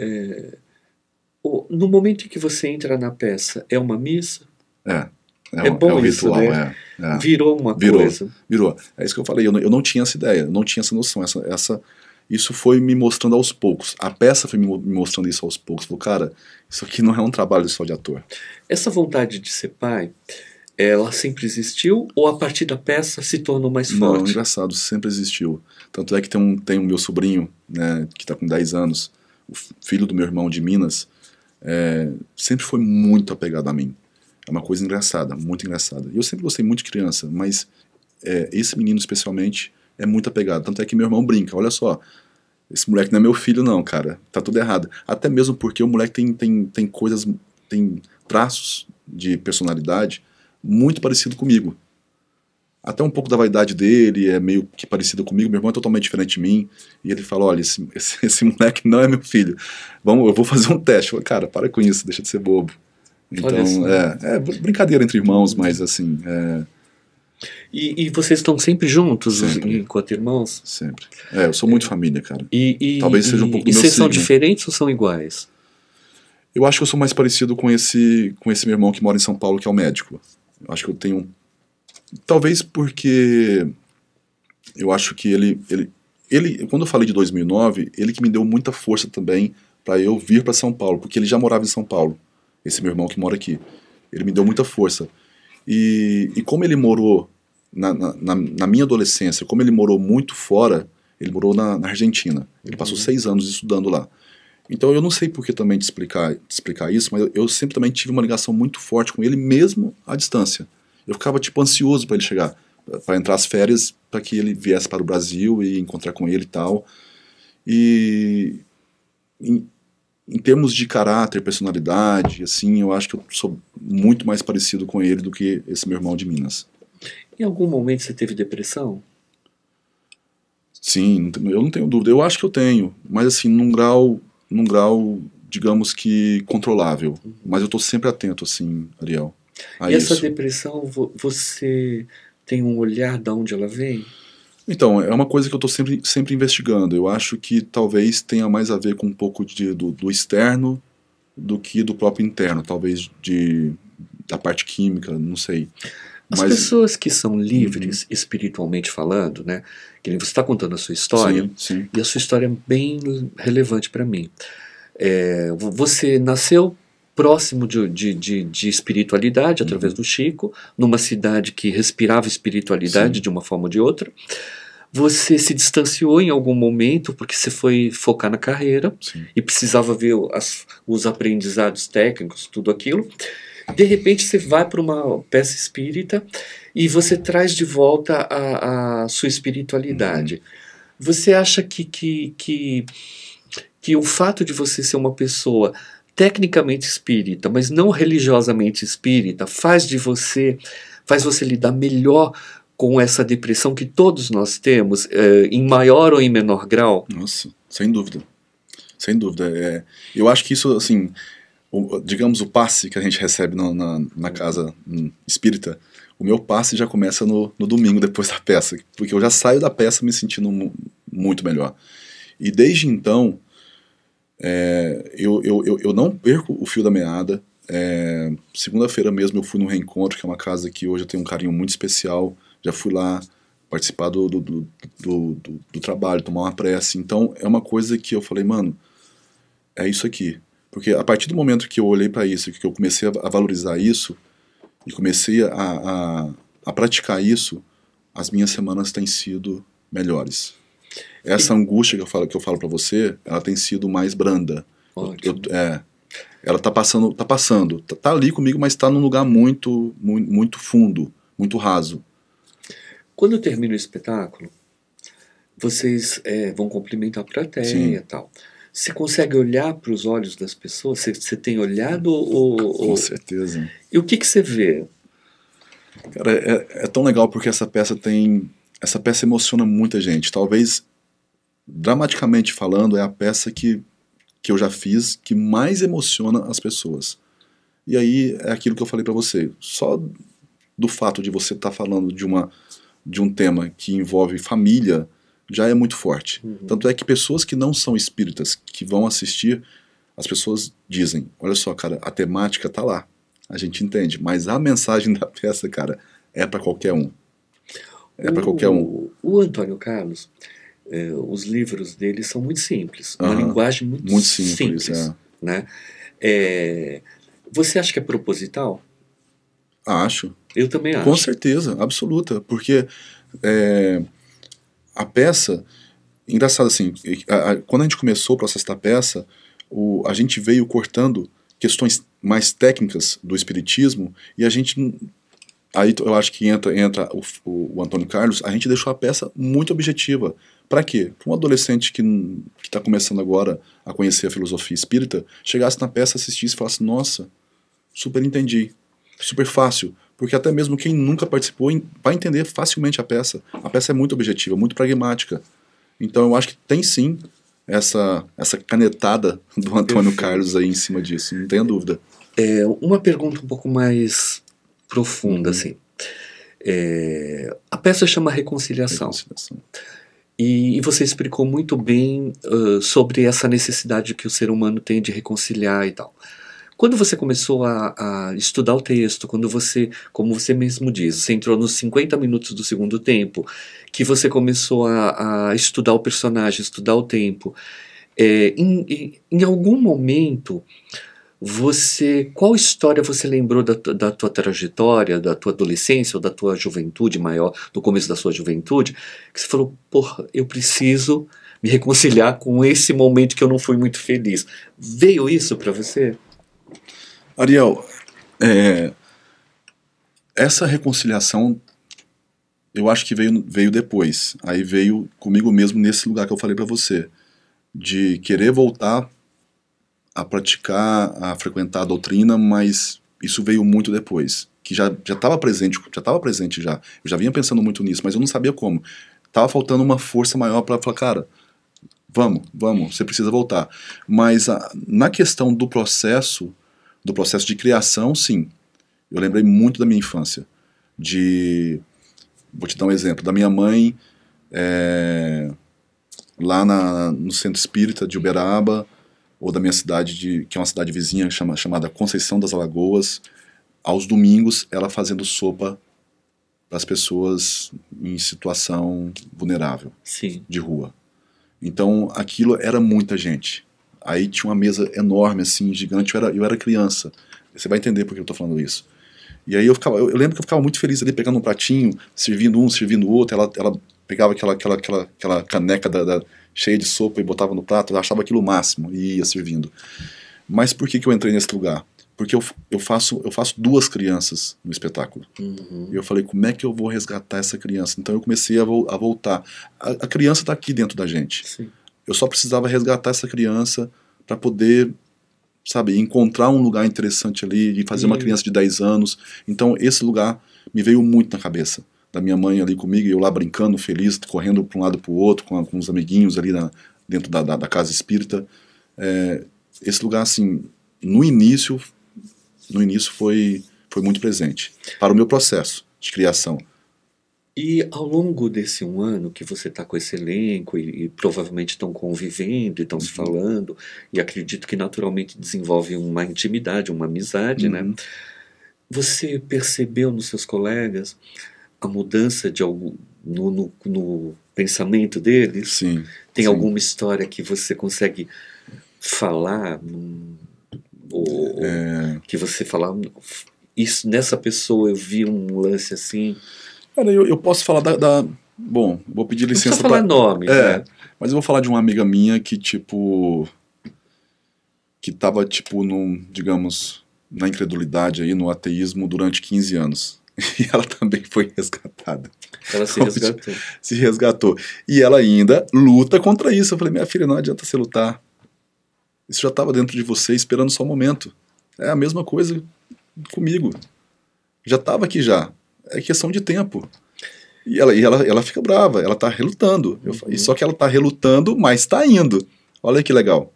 No momento em que você entra na peça, é uma missa? É bom o isso, ritual, né? Virou uma coisa. Virou. É isso que eu falei, eu não tinha essa ideia, eu não tinha essa noção. Isso foi me mostrando aos poucos. A peça foi me mostrando isso aos poucos. Falei, cara, isso aqui não é um trabalho só de ator. Essa vontade de ser pai, ela sempre existiu ou a partir da peça se tornou mais forte? Não, engraçado, sempre existiu. Tanto é que tem o meu sobrinho, né, que está com 10 anos, o filho do meu irmão de Minas, sempre foi muito apegado a mim. É uma coisa engraçada, muito engraçada. E eu sempre gostei muito de criança, mas esse menino especialmente é muito apegado. Tanto é que meu irmão brinca, olha só, esse moleque não é meu filho não, cara, tá tudo errado. Até mesmo porque o moleque tem coisas, tem traços de personalidade muito parecido comigo. Até um pouco da vaidade dele é meio que parecida comigo, meu irmão é totalmente diferente de mim, e ele fala, olha, esse moleque não é meu filho, eu vou fazer um teste. Eu falo, cara, para com isso, deixa de ser bobo. Então, brincadeira entre irmãos, mas assim... E vocês estão sempre juntos, Sempre. enquanto irmãos? Sempre. Eu sou muito família, cara. Talvez seja um pouco do meu signo. E vocês são diferentes ou são iguais? Eu acho que eu sou mais parecido com esse meu irmão que mora em São Paulo, que é o médico. Eu acho que eu tenho... Talvez porque eu acho que ele quando eu falei de 2009, ele que me deu muita força também para eu vir para São Paulo, porque ele já morava em São Paulo, esse meu irmão que mora aqui. Ele me deu muita força. E como ele morou na minha adolescência, como ele morou muito fora, ele morou na Argentina. Ele passou 6 anos estudando lá. Então eu não sei por que também te explicar isso, mas eu sempre também tive uma ligação muito forte com ele, mesmo à distância. Eu ficava tipo ansioso para ele chegar, para entrar as férias, para que ele viesse para o Brasil e encontrar com ele e tal. E em termos de caráter, personalidade, assim, eu acho que eu sou muito mais parecido com ele do que esse meu irmão de Minas. Em algum momento você teve depressão? Sim, eu não tenho dúvida. Eu acho que eu tenho, mas assim, num grau, digamos que controlável. Mas eu estou sempre atento, assim, Ariel, a E isso. essa depressão, você tem um olhar de onde ela vem? Então, é uma coisa que eu estou sempre investigando. Eu acho que talvez tenha mais a ver com um pouco do externo do que do próprio interno. Talvez da parte química, não sei. As pessoas que são livres, espiritualmente falando, né? Que nem você está contando a sua história, sim. E a sua história é bem relevante para mim. Você nasceu próximo de espiritualidade, através do Chico, numa cidade que respirava espiritualidade de uma forma ou de outra. Você se distanciou em algum momento porque você foi focar na carreira e precisava ver os aprendizados técnicos, tudo aquilo. De repente você vai para uma peça espírita e você traz de volta a sua espiritualidade. Você acha que o fato de você ser uma pessoa tecnicamente espírita, mas não religiosamente espírita, faz você lidar melhor com essa depressão que todos nós temos, em maior ou em menor grau? Nossa, sem dúvida. Sem dúvida. Eu acho que isso, assim, digamos, o passe que a gente recebe na casa espírita, o meu passe já começa no domingo depois da peça, porque eu já saio da peça me sentindo muito melhor. E desde então, eu não perco o fio da meada. Segunda-feira mesmo eu fui no Reencontro, que é uma casa que hoje eu tenho um carinho muito especial. Já fui lá participar do trabalho, tomar uma prece. Então é uma coisa que eu falei, mano, é isso aqui. Porque a partir do momento que eu olhei para isso, que eu comecei a valorizar isso, e comecei a praticar isso, as minhas semanas têm sido melhores. Essa angústia que eu falo para você, ela tem sido mais branda. Ótimo. Ela tá passando, tá ali comigo, mas tá num lugar muito, muito, muito fundo, muito raso. Quando termina o espetáculo, vocês vão cumprimentar a plateia e Sim, tal. Você consegue olhar para os olhos das pessoas? Você tem olhado com certeza. E o que que você vê? Cara, é tão legal porque essa peça emociona muita gente. Talvez, dramaticamente falando, é a peça que eu já fiz que mais emociona as pessoas. E aí é aquilo que eu falei pra você. Só do fato de você estar falando de um tema que envolve família já é muito forte. Tanto é que pessoas que não são espíritas, que vão assistir, as pessoas dizem, olha só, cara, a temática tá lá, a gente entende, mas a mensagem da peça, cara, é pra qualquer um. É pra qualquer um. O Antônio Carlos, os livros dele são muito simples, uma Aham. linguagem muito Muito simples, simples, né? É, você acha que é proposital? Acho. Eu também Com acho. certeza, absoluta. Porque a peça, engraçado assim, quando a gente começou o processo da peça, a gente veio cortando questões mais técnicas do espiritismo e a gente, aí eu acho que entra o Antônio Carlos, a gente deixou a peça muito objetiva. Para quê? Para um adolescente que está começando agora a conhecer a filosofia espírita, chegasse na peça, assistisse e falasse, nossa, super entendi, super fácil, porque até mesmo quem nunca participou vai entender facilmente a peça. A peça é muito objetiva, muito pragmática. Então eu acho que tem sim essa canetada do Antônio Perfeito. Carlos aí em cima disso, não tenha dúvida. Uma pergunta um pouco mais profunda, assim. A peça chama Reconciliação. Reconciliação. E você explicou muito bem sobre essa necessidade que o ser humano tem de reconciliar e tal. Quando você começou a estudar o texto, quando você, como você mesmo diz, você entrou nos 50 minutos do segundo tempo, que você começou a estudar o personagem, estudar o tempo, em algum momento qual história você lembrou da tua trajetória, da tua adolescência ou da tua juventude maior, do começo da sua juventude, que você falou, porra, eu preciso me reconciliar com esse momento que eu não fui muito feliz. Veio isso pra você? Ariel, essa reconciliação eu acho que veio depois. Aí veio comigo mesmo nesse lugar que eu falei pra você, de querer voltar a praticar, a frequentar a doutrina, mas isso veio muito depois, que já estava presente já. Eu já vinha pensando muito nisso, mas eu não sabia como. Tava faltando uma força maior para falar, cara, vamos, você precisa voltar. Mas na questão do processo de criação, sim. Eu lembrei muito da minha infância. Vou te dar um exemplo, da minha mãe, lá no Centro Espírita de Uberaba, ou da minha cidade, que é uma cidade vizinha chamada Conceição das Alagoas, aos domingos ela fazendo sopa para as pessoas em situação vulnerável, Sim. de rua. Então aquilo era muita gente. Aí tinha uma mesa enorme, assim, gigante, eu era criança. Você vai entender por que eu estou falando isso. E aí eu lembro que eu ficava muito feliz ali, pegando um pratinho, servindo um, servindo o outro, ela pegava aquela caneca cheia de sopa e botava no prato, eu achava aquilo o máximo e ia servindo. Mas por que eu entrei nesse lugar? Porque eu faço duas crianças no espetáculo. Uhum. E eu falei, como é que eu vou resgatar essa criança? Então eu comecei a voltar. A criança está aqui dentro da gente. Sim. Eu só precisava resgatar essa criança para poder, sabe, encontrar um lugar interessante ali e fazer uma criança de 10 anos. Então esse lugar me veio muito na cabeça. Da minha mãe ali comigo, e eu lá brincando, feliz, correndo para um lado para o outro, com os amiguinhos ali dentro da casa espírita. Esse lugar, assim, no início foi muito presente para o meu processo de criação. E ao longo desse um ano que você está com esse elenco e provavelmente estão convivendo e estão se falando, e acredito que naturalmente desenvolve uma intimidade, uma amizade, né? Você percebeu nos seus colegas a mudança de algo no pensamento deles? Sim. Tem sim. alguma história que você consegue falar? Ou que você fala, isso, nessa pessoa eu vi um lance assim. Cara, eu posso falar Bom, vou pedir Não precisa licença falar nomes, né? mas eu vou falar de uma amiga minha que, tipo, que tava, tipo, digamos, na incredulidade aí, no ateísmo durante 15 anos. E ela também foi resgatada. Ela se resgatou. Se resgatou. E ela ainda luta contra isso. Eu falei, minha filha, não adianta você lutar. Isso já estava dentro de você, esperando só o momento. É a mesma coisa comigo. Já estava aqui já. É questão de tempo. E ela fica brava, ela está relutando. E só que ela está relutando, mas está indo. Olha que legal.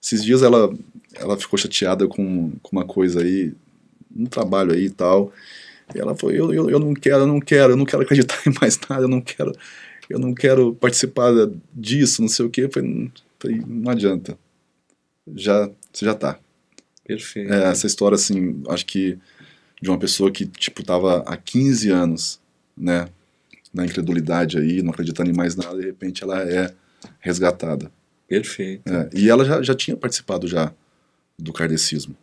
Esses dias ela ficou chateada com uma coisa aí, um trabalho aí e tal. E ela falou, eu não quero acreditar em mais nada, eu não quero participar disso, não sei o quê. Eu falei, não adianta. Você já tá. Perfeito. Essa história, assim, acho que de uma pessoa que, tipo, tava há 15 anos, né, na incredulidade aí, não acreditando em mais nada, de repente ela é resgatada. Perfeito. E ela já tinha participado já do kardecismo.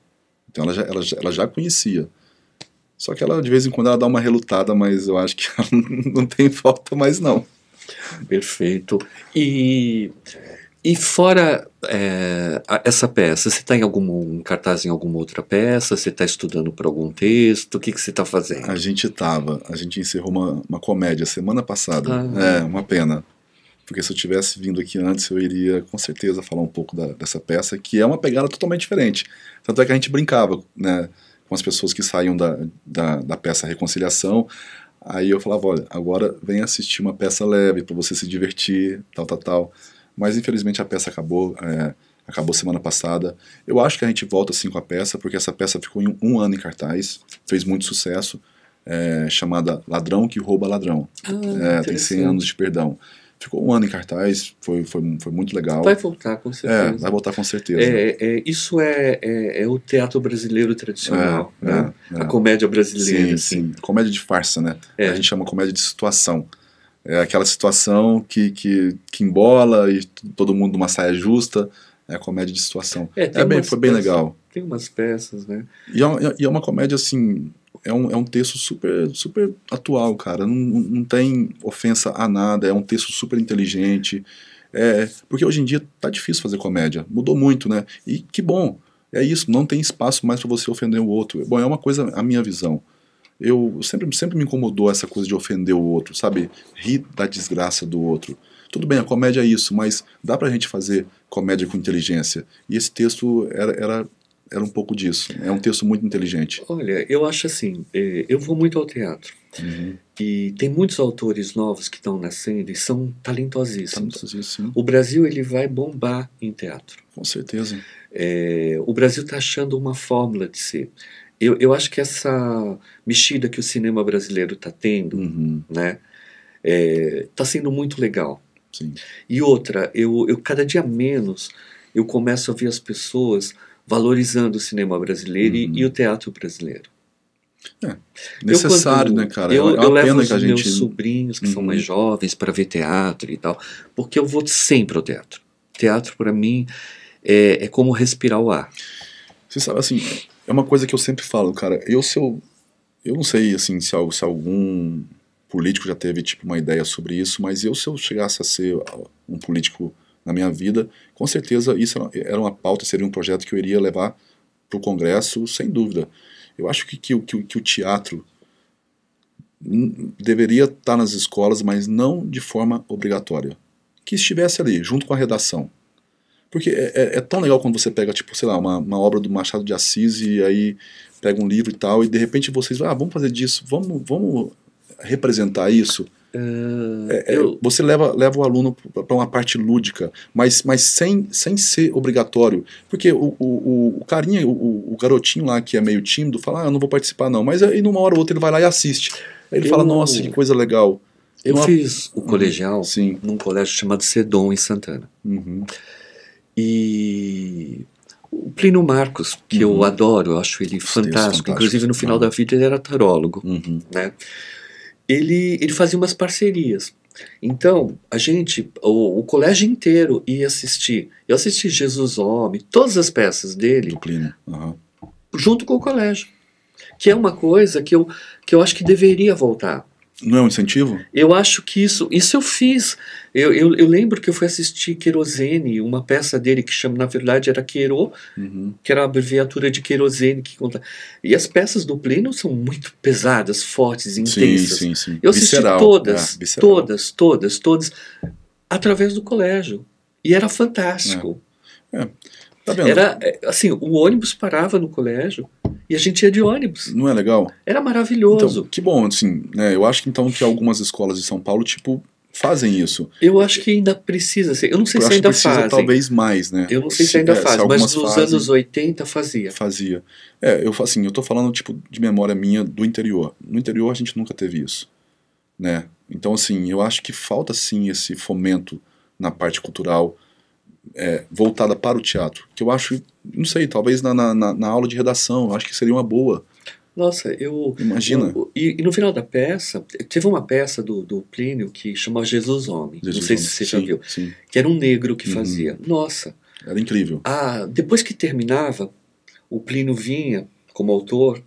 Então ela já conhecia. Só que ela, de vez em quando, ela dá uma relutada, mas eu acho que ela não tem falta mais, não. Perfeito. E fora essa peça, você está em cartaz em alguma outra peça? Você está estudando para algum texto? O que você está fazendo? A gente encerrou uma comédia semana passada. Ah. Uma pena. Porque se eu tivesse vindo aqui antes, eu iria com certeza falar um pouco dessa peça, que é uma pegada totalmente diferente. Tanto é que a gente brincava, né, com as pessoas que saíam da peça Reconciliação. Aí eu falava, olha, agora vem assistir uma peça leve para você se divertir, tal. Mas infelizmente a peça acabou semana passada. Eu acho que a gente volta assim com a peça, porque essa peça ficou em um ano em cartaz, fez muito sucesso, chamada Ladrão que Rouba Ladrão. Tem 100 anos de perdão. Ficou um ano em cartaz, foi muito legal. Vai voltar com certeza. Vai voltar com certeza. Isso é o teatro brasileiro tradicional, né? A comédia brasileira. Sim. Comédia de farsa, né? A gente chama comédia de situação. É aquela situação que embola e todo mundo numa saia justa. É a comédia de situação. Foi bem legal. Tem umas peças, né? E é uma comédia, assim, é um texto super, super atual, cara. Não tem ofensa a nada, é um texto super inteligente. Porque hoje em dia tá difícil fazer comédia. Mudou muito, né? E que bom. É isso, não tem espaço mais para você ofender o outro. Bom, é uma coisa, a minha visão. Eu sempre me incomodou essa coisa de ofender o outro, sabe? Rir da desgraça do outro. Tudo bem, a comédia é isso, mas dá pra gente fazer comédia com inteligência. E esse texto era um pouco disso. É um texto muito inteligente. Olha, eu acho assim, eu vou muito ao teatro. Uhum. E tem muitos autores novos que estão nascendo e são talentosíssimos. Sim. O Brasil ele vai bombar em teatro. Com certeza. O Brasil está achando uma fórmula de ser. Eu acho que essa mexida que o cinema brasileiro está tendo, né, está sendo muito legal. Sim. E outra, eu cada dia menos eu começo a ver as pessoas valorizando o cinema brasileiro e o teatro brasileiro. Necessário, né, cara? Eu uma levo pena os que a gente... meus sobrinhos, que são mais jovens, para ver teatro e tal, porque eu vou sempre ao teatro. Teatro, para mim, é como respirar o ar. Você sabe, assim, é uma coisa que eu sempre falo, cara. Eu não sei, assim, se algum político já teve, tipo, uma ideia sobre isso, mas se eu chegasse a ser um político na minha vida, com certeza isso era uma pauta, seria um projeto que eu iria levar para o Congresso, sem dúvida. Eu acho que o teatro deveria estar nas escolas, mas não de forma obrigatória. Que estivesse ali, junto com a redação. Porque é tão legal quando você pega, tipo, sei lá, uma obra do Machado de Assis e aí pega um livro e tal, e de repente vocês vamos fazer disso, vamos representar isso. Você leva o aluno para uma parte lúdica, mas sem ser obrigatório. Porque o carinha, o garotinho lá que é meio tímido, fala, eu não vou participar não, mas aí numa hora ou outra ele vai lá e assiste. Aí ele fala, nossa, que coisa legal. Eu fiz o colegial sim, num colégio chamado Sedom, em Santana. E o Plínio Marcos, que eu adoro, eu acho ele fantástico. Inclusive no final da vida ele era tarólogo, né? Ele fazia umas parcerias. Então, o colégio inteiro ia assistir. Eu assisti Jesus Homem, todas as peças dele, do Plínio, junto com o colégio. que é uma coisa que eu acho que deveria voltar. Não é um incentivo? Eu acho que isso eu fiz. Eu lembro que eu fui assistir Querosene, uma peça dele que chama, na verdade, era Quero, Uhum. que era a abreviatura de querosene que conta. E as peças do Plínio são muito pesadas, fortes, Sim, intensas. sim, sim. Eu assisti Visceral, todas, visceral. todas, através do colégio. E era fantástico. Tá vendo? Era, assim, o ônibus parava no colégio e a gente ia de ônibus. Não é legal? Era Então, maravilhoso. que bom, assim, né? Eu acho que então que algumas escolas de São Paulo, tipo, fazem isso. Eu acho que ainda precisa ser. Eu não sei Eu se acho que ainda precisa fazem. talvez mais, né? Eu não sei se ainda se fazem, mas algumas nos fazem, anos 80 fazia. fazia. Assim, eu tô falando, tipo, de memória minha do interior. No interior a gente nunca teve isso, né? Então, assim, eu acho que falta, sim, esse fomento na parte cultural voltada para o teatro. Que eu acho, não sei, talvez na aula de redação, eu acho que seria uma boa. Nossa, Imagina. E no final da peça, teve uma peça do Plínio que chamava Jesus Homem. Não Jesus sei se Homem. você já Sim, viu. sim. Que era um negro que Uhum. fazia. Nossa, Era incrível. depois que terminava, o Plínio vinha, como autor,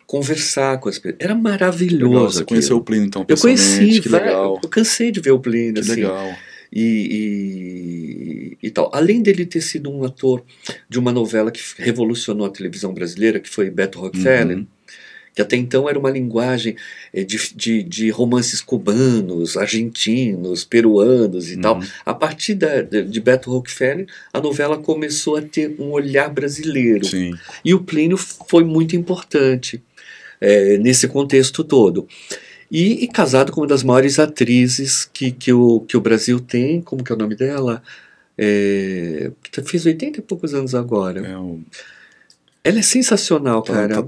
conversar com as pessoas. Era Legal. maravilhoso Você aquilo. conheceu o Plínio, então, Eu pessoalmente. conheci, Que legal. eu cansei de ver o Plínio, Que assim. legal. E tal. Além dele ter sido um ator de uma novela que revolucionou a televisão brasileira, que foi Beto Rockefeller, Uhum. que até então era uma linguagem de romances cubanos, argentinos, peruanos e tal. Uhum. A partir de Beto Rockefeller, a novela começou a ter um olhar brasileiro. Sim. E o Plínio foi muito importante nesse contexto todo. E casado com uma das maiores atrizes que o Brasil tem, como que é o nome dela? Fez 80 e poucos anos agora. Ela é sensacional, cara.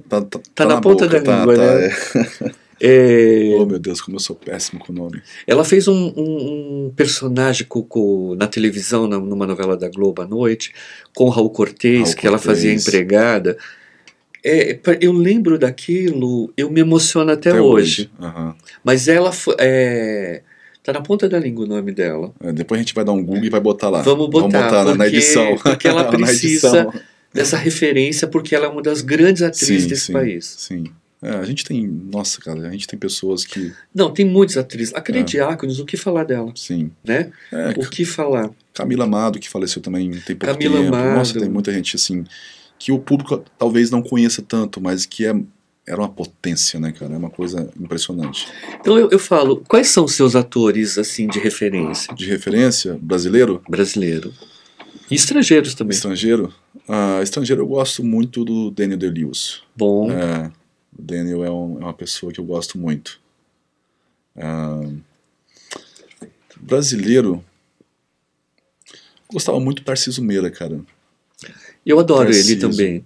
Tá na ponta da língua, né? Oh, meu Deus, como eu sou péssimo com o nome. Ela fez um personagem na televisão, numa novela da Globo à noite, com Raul Cortez, que ela fazia empregada. Eu lembro daquilo, eu me emociono até hoje. Uhum. Mas ela tá na ponta da língua o nome dela. Depois a gente vai dar um Google e vai botar lá. Vamos botar na edição. Porque ela precisa dessa referência, porque ela é uma das grandes atrizes desse país. Sim. A gente tem. Nossa, cara, a gente tem pessoas que. Não, tem muitas atrizes. A Cleide Diáconos, o que falar dela? Sim. Né? O que falar? Camila Amado, que faleceu também tem pouco Camila tempo. Amado. Nossa, tem muita gente assim. Que o público talvez não conheça tanto, mas que era uma potência, né, cara? É uma coisa impressionante. Então eu falo, quais são os seus atores, assim, de referência? De referência? Brasileiro? Brasileiro. E estrangeiros também. Estrangeiro? Estrangeiro eu gosto muito do Daniel Day-Lewis. Bom. O Daniel é uma pessoa que eu gosto muito. Brasileiro, eu gostava muito do Tarcísio Meira, cara. Eu adoro ele também.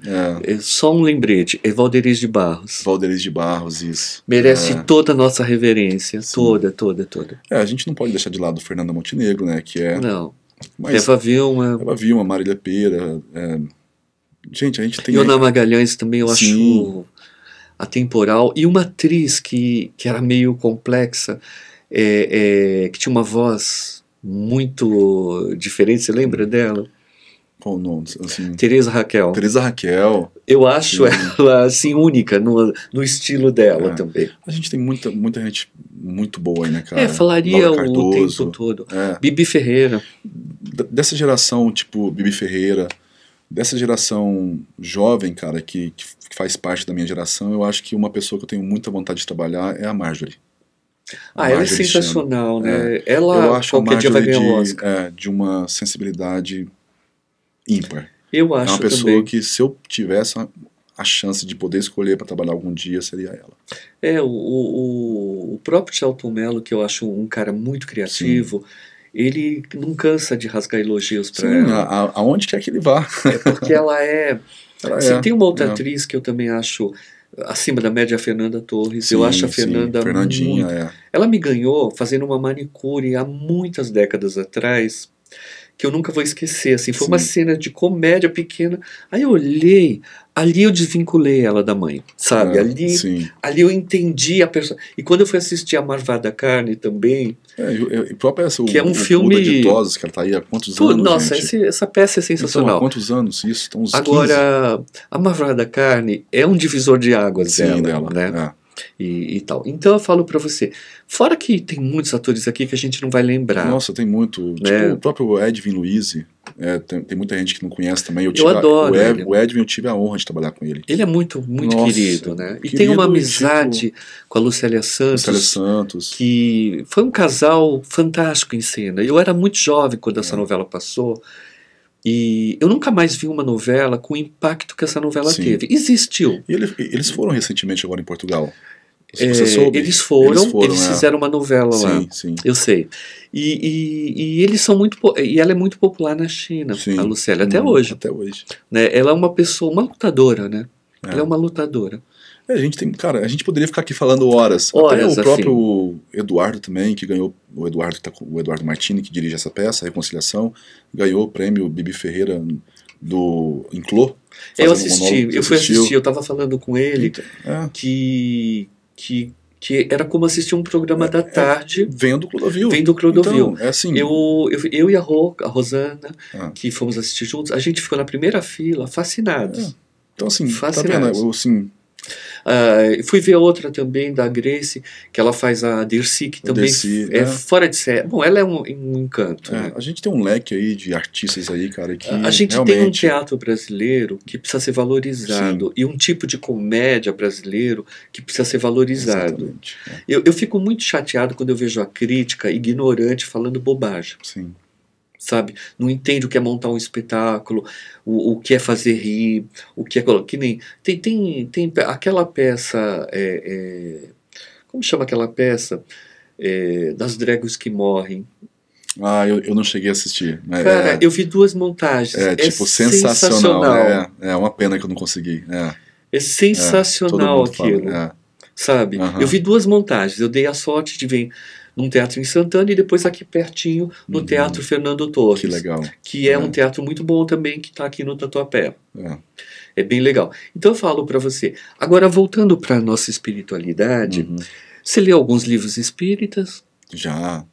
Só um lembrete, é Valderiz de Barros. Valderiz de Barros, isso. Merece toda a nossa reverência. Sim. Toda. A gente não pode deixar de lado Fernanda Montenegro, né? Que é. Não. Mas Eva Vilma, Marília Pêra. Gente, a gente tem. Iona Magalhães também eu acho atemporal. E uma atriz que era meio complexa, que tinha uma voz muito diferente, você lembra dela? Qual o nome? Assim, Teresa Raquel. Eu acho ela assim única no estilo dela também. A gente tem muita gente muito boa aí, né, cara? Falaria o tempo todo. Bibi Ferreira. Dessa geração, tipo Bibi Ferreira, dessa geração jovem, cara, que faz parte da minha geração, eu acho que uma pessoa que eu tenho muita vontade de trabalhar é a Marjorie. Ela é sensacional, né? Ela eu acho qualquer dia vai ganhar o Oscar. De uma sensibilidade ímpar. Eu acho. É uma pessoa também. que, se eu tivesse a chance de poder escolher para trabalhar algum dia, seria ela. O próprio Selton Mello, que eu acho um cara muito criativo, ele não cansa de rasgar elogios para ela. Aonde quer que ele vá. Porque ela é. Tem uma outra atriz que eu também acho acima da média, a Fernanda Torres. Eu acho a Fernandinha, Ela me ganhou fazendo uma manicure há muitas décadas atrás. que eu nunca vou esquecer, assim, foi Sim. uma cena de comédia pequena, aí eu olhei, ali eu desvinculei ela da mãe, sabe, Sim. ali eu entendi a pessoa, e quando eu fui assistir a Marvada Carne também, E própria essa, que é um o filme, Clube de Idosos, que ela tá aí há quantos anos, nossa, gente? essa peça é Então, há sensacional. quantos anos isso? Estão uns 15. Agora, a Marvada Carne é um divisor de águas Sim, dela, né? É. E tal. Então eu falo pra você, fora que tem muitos atores aqui que a gente não vai lembrar. Nossa, tem muito. Né? Tipo o próprio Edwin Luiz, tem muita gente que não conhece também. Eu adoro ele. O Edwin, eu tive a honra de trabalhar com ele. Ele é muito, muito Nossa, querido, né? E querido, tem uma e, amizade com a Lucélia Santos, que foi um casal fantástico em cena. Eu era muito jovem quando essa novela passou, e eu nunca mais vi uma novela com o impacto que essa novela teve. Existiu. E eles foram recentemente agora em Portugal. Você soube? Eles fizeram uma novela lá. Sim. Eu sei. E eles são muito. E ela é muito popular na China, a Lucélia, até hoje. Até hoje. Né? Ela é uma pessoa, uma lutadora, né? Ela é uma lutadora. A gente poderia ficar aqui falando horas. Até o próprio Eduardo também, que ganhou. O Eduardo Martini, que dirige essa peça, a Reconciliação, ganhou o prêmio Bibi Ferreira do Inclô. Eu assisti, eu fui assistir, eu estava falando com ele que era como assistir um programa da tarde. Vendo Clodovil. Então, é assim. Eu e a Rosana, que fomos assistir juntos, a gente ficou na primeira fila, fascinados. Então, assim, fascinados. Tá vendo? Assim, fui ver outra também, da Grace, que ela faz a Dercy, que também é fora de série. Bom, ela é um encanto. Né? A gente tem um leque aí de artistas aí, cara, que a gente realmente... tem um teatro brasileiro que precisa ser valorizado. E um tipo de comédia brasileiro que precisa ser valorizado. Eu fico muito chateado quando eu vejo a crítica ignorante falando bobagem. Sim. Sabe? Não entende o que é montar um espetáculo, o que é fazer rir, o que é... Que nem, tem aquela peça... como chama aquela peça? Das Dragões que Morrem. Eu não cheguei a assistir. Cara, eu vi 2 montagens. Sensacional. É uma pena que eu não consegui. É sensacional aquilo. Sabe? Eu vi 2 montagens. Eu dei a sorte de ver num teatro em Santana e depois aqui pertinho no Teatro Fernando Torres. Que legal. Que é um teatro muito bom também, que está aqui no Tatuapé. É bem legal. Então eu falo para você. Agora, voltando para a nossa espiritualidade, você lê alguns livros espíritas? Já.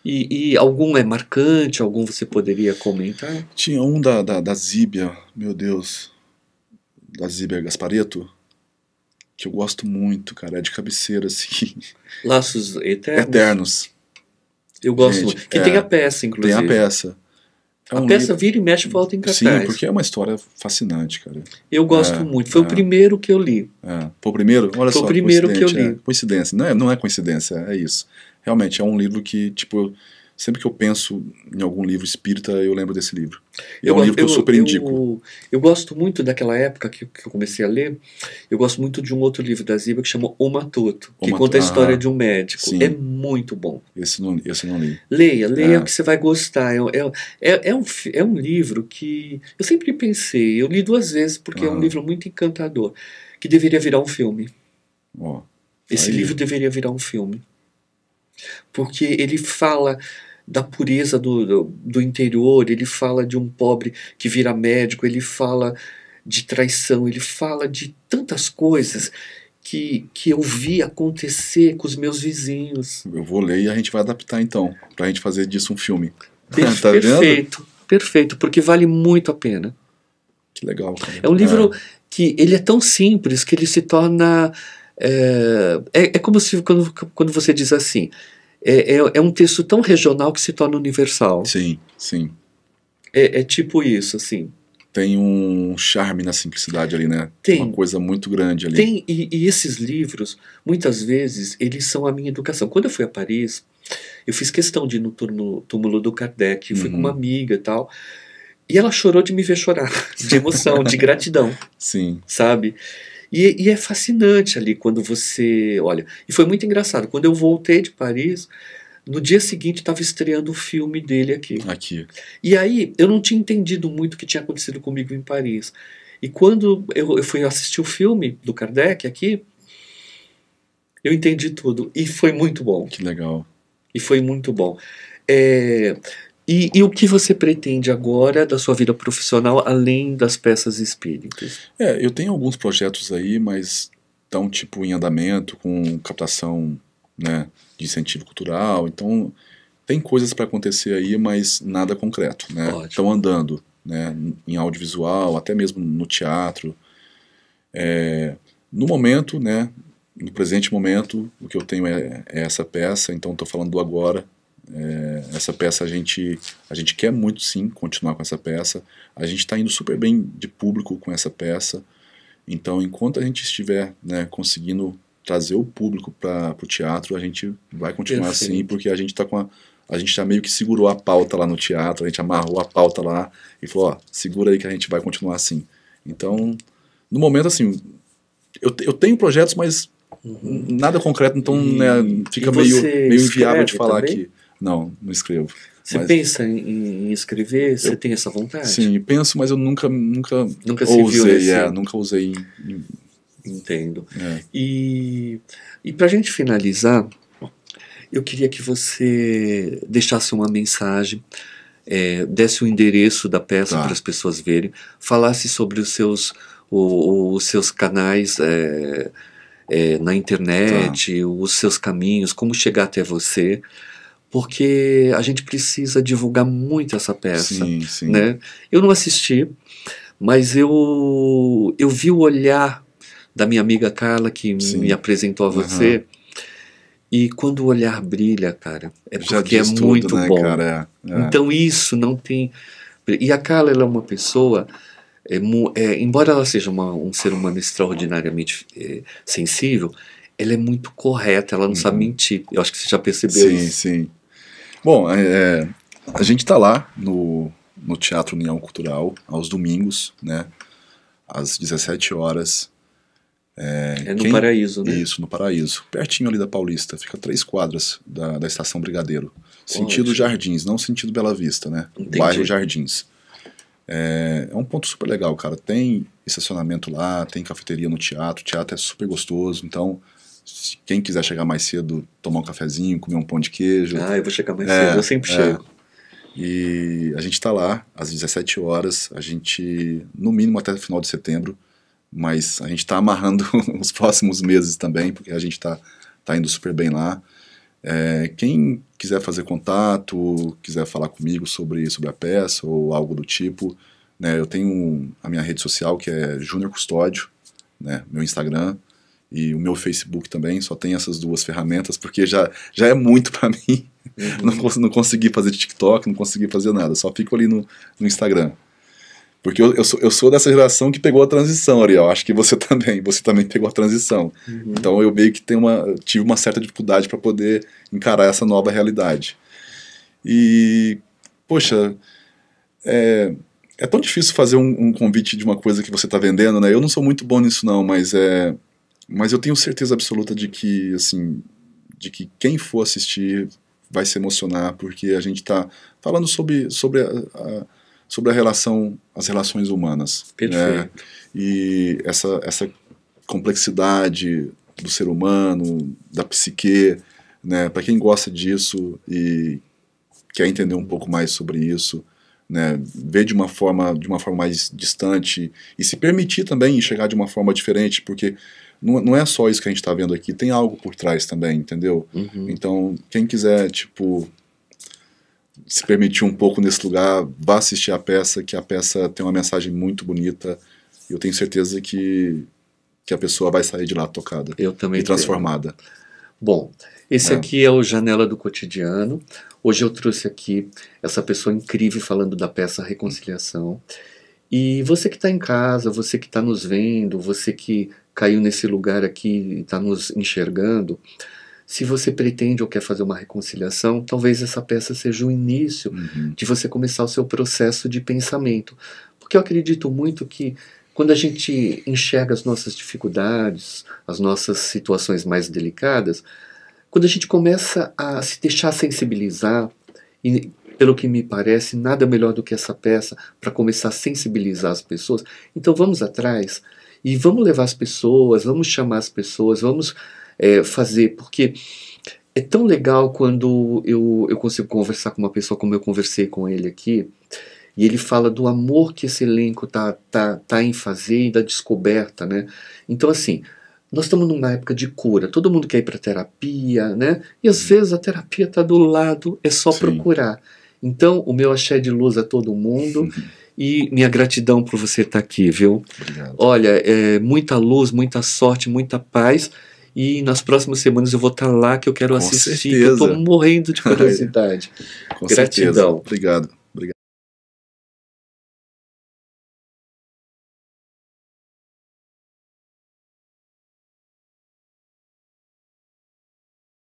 E algum é marcante? Algum você poderia comentar? Tinha um da Zíbia, meu Deus. Da Zíbia Gasparetto. Que eu gosto muito, cara, é de cabeceira, assim. Laços Eternos. Eu gosto muito. Que tem a peça, inclusive. Tem a peça. A peça vira e mexe e volta em cartaz. Sim, porque é uma história fascinante, cara. Eu gosto muito. Foi o primeiro que eu li. Foi o primeiro? Olha só, foi o primeiro que eu li. Coincidência. Não é coincidência, é isso. Realmente, é um livro que, tipo... Sempre que eu penso em algum livro espírita, eu lembro desse livro. É um livro que eu super indico. Eu gosto muito daquela época que eu comecei a ler. Eu gosto muito de um outro livro da Zíbia que chama O Matuto, que conta a história de um médico. Sim. É muito bom. Esse não li. Leia que você vai gostar. É um livro que eu sempre pensei, eu li 2 vezes porque é um livro muito encantador, que deveria virar um filme. Esse livro deveria virar um filme. Porque ele fala da pureza do interior, ele fala de um pobre que vira médico, ele fala de traição, ele fala de tantas coisas que eu vi acontecer com os meus vizinhos. Eu vou ler e a gente vai adaptar então, pra gente fazer disso um filme. Perfeito, porque vale muito a pena. Que legal, cara. É um livro que ele é tão simples que ele se torna... É como se quando você diz assim, é um texto tão regional que se torna universal. Sim. É tipo isso, assim. Tem um charme na simplicidade ali, né? Tem uma coisa muito grande ali. Tem, e esses livros, muitas vezes, eles são a minha educação. Quando eu fui a Paris, eu fiz questão de ir no túmulo do Kardec, eu fui com uma amiga e tal, e ela chorou de me ver chorar, de emoção, de gratidão. Sim. Sabe? E é fascinante ali quando você olha. E foi muito engraçado. Quando eu voltei de Paris, no dia seguinte estava estreando o filme dele aqui. E aí eu não tinha entendido muito o que tinha acontecido comigo em Paris. E quando eu fui assistir o filme do Kardec aqui, eu entendi tudo. E foi muito bom. Que legal. E foi muito bom. E o que você pretende agora da sua vida profissional, além das peças espíritas? Eu tenho alguns projetos aí, mas estão tipo em andamento, com captação, né, de incentivo cultural. Então tem coisas para acontecer aí, mas nada concreto, né? Ótimo. Estão andando, né, em audiovisual, até mesmo no teatro. No momento, né, no presente momento, o que eu tenho é essa peça, então estou falando do agora. Essa peça a gente quer muito sim continuar com essa peça. A gente está indo super bem de público com essa peça. Então, enquanto a gente estiver, né, conseguindo trazer o público para o teatro, a gente vai continuar assim, Perfeito. porque a gente a gente já meio que segurou a pauta lá no teatro, a gente amarrou a pauta lá e falou, ó, segura aí que a gente vai continuar assim. Então, no momento, assim, eu tenho projetos, mas nada concreto, então né, E fica você meio inviável de escreve falar também? aqui. Não, não escrevo. Você Mas pensa em escrever? Você eu, tem essa vontade? sim, penso, mas eu nunca Nunca se viu ousei, nesse... nunca usei. Entendo. É, E, e para a gente finalizar, eu queria que você deixasse uma mensagem, desse o endereço da peça para tá, as pessoas verem, falasse sobre os seus canais na tá. internet, os seus caminhos, como chegar até você, porque a gente precisa divulgar muito essa peça, Sim, sim, né? Eu não assisti, mas eu vi o olhar da minha amiga Carla que me sim. apresentou a Aham. você, e quando o olhar brilha, cara, é Já porque é diz tudo, muito né, bom. cara? Então isso não tem. E a Carla, ela é uma pessoa, embora ela seja um ser humano extraordinariamente sensível, ela é muito correta, ela não sabe Uhum. mentir. Eu acho que você já percebeu Sim, isso. sim. Bom, a gente tá lá no Teatro União Cultural, aos domingos, né? Às 17 horas. É no Quem? Paraíso, né? Isso, no Paraíso. Pertinho ali da Paulista. Fica 3 quadras da Estação Brigadeiro. Sentido Ótimo. Jardins, não sentido Bela Vista, né? Bairro Entendi. Jardins. É um ponto super legal, cara. Tem estacionamento lá, tem cafeteria no teatro. O teatro é super gostoso. Então, se quem quiser chegar mais cedo, tomar um cafezinho, comer um pão de queijo. Ah, eu vou chegar mais cedo, eu É, sempre é. chego. E a gente tá lá às 17 horas. A gente, no mínimo até o final de setembro. Mas a gente está amarrando os próximos meses também, porque a gente tá indo super bem lá. Quem quiser fazer contato, quiser falar comigo sobre a peça ou algo do tipo, né, eu tenho a minha rede social que é Júnior Custódio, né, meu Instagram e o meu Facebook também, só tem essas duas ferramentas, porque já é muito para mim, Uhum. não consegui fazer TikTok, não consegui fazer nada, só fico ali no Instagram. Porque eu sou dessa geração que pegou a transição, Ariel. Acho que você também pegou a transição. Uhum. Então eu meio que tive uma certa dificuldade para poder encarar essa nova realidade. E, poxa, é tão difícil fazer um convite de uma coisa que você está vendendo, né? Eu não sou muito bom nisso não, mas eu tenho certeza absoluta de que, assim, de que quem for assistir vai se emocionar, porque a gente está falando sobre as relações humanas, né? Perfeito. E essa complexidade do ser humano, da psique, né? Para quem gosta disso e quer entender um pouco mais sobre isso, né? Ver de uma forma mais distante e se permitir também enxergar de uma forma diferente, porque não é só isso que a gente está vendo aqui, tem algo por trás também, entendeu? Uhum. Então, quem quiser, tipo, se permitir um pouco nesse lugar, vá assistir a peça, que a peça tem uma mensagem muito bonita, e eu tenho certeza que a pessoa vai sair de lá tocada Eu e também tenho. transformada. Bom, esse É, aqui é o Janela do Cotidiano. Hoje eu trouxe aqui essa pessoa incrível falando da peça Reconciliação. E você que está em casa, você que está nos vendo, você que caiu nesse lugar aqui e está nos enxergando, se você pretende ou quer fazer uma reconciliação, talvez essa peça seja o início uhum, de você começar o seu processo de pensamento. Porque eu acredito muito que quando a gente enxerga as nossas dificuldades, as nossas situações mais delicadas, quando a gente começa a se deixar sensibilizar, e pelo que me parece, nada melhor do que essa peça para começar a sensibilizar as pessoas. Então vamos atrás e vamos levar as pessoas, vamos chamar as pessoas, vamos fazer, porque é tão legal quando eu consigo conversar com uma pessoa como eu conversei com ele aqui, e ele fala do amor que esse elenco tá em fazer e da descoberta, né? Então, assim, nós estamos numa época de cura, todo mundo quer ir para terapia, né? E às vezes a terapia está do lado, é só Sim. procurar. Então, o meu axé de luz a todo mundo e minha gratidão por você estar aqui, viu? Obrigado. Olha, muita luz, muita sorte, muita paz. E nas próximas semanas eu vou estar lá que eu quero Com assistir, que eu estou certeza. morrendo de curiosidade. Com certeza. Gratidão. Obrigado.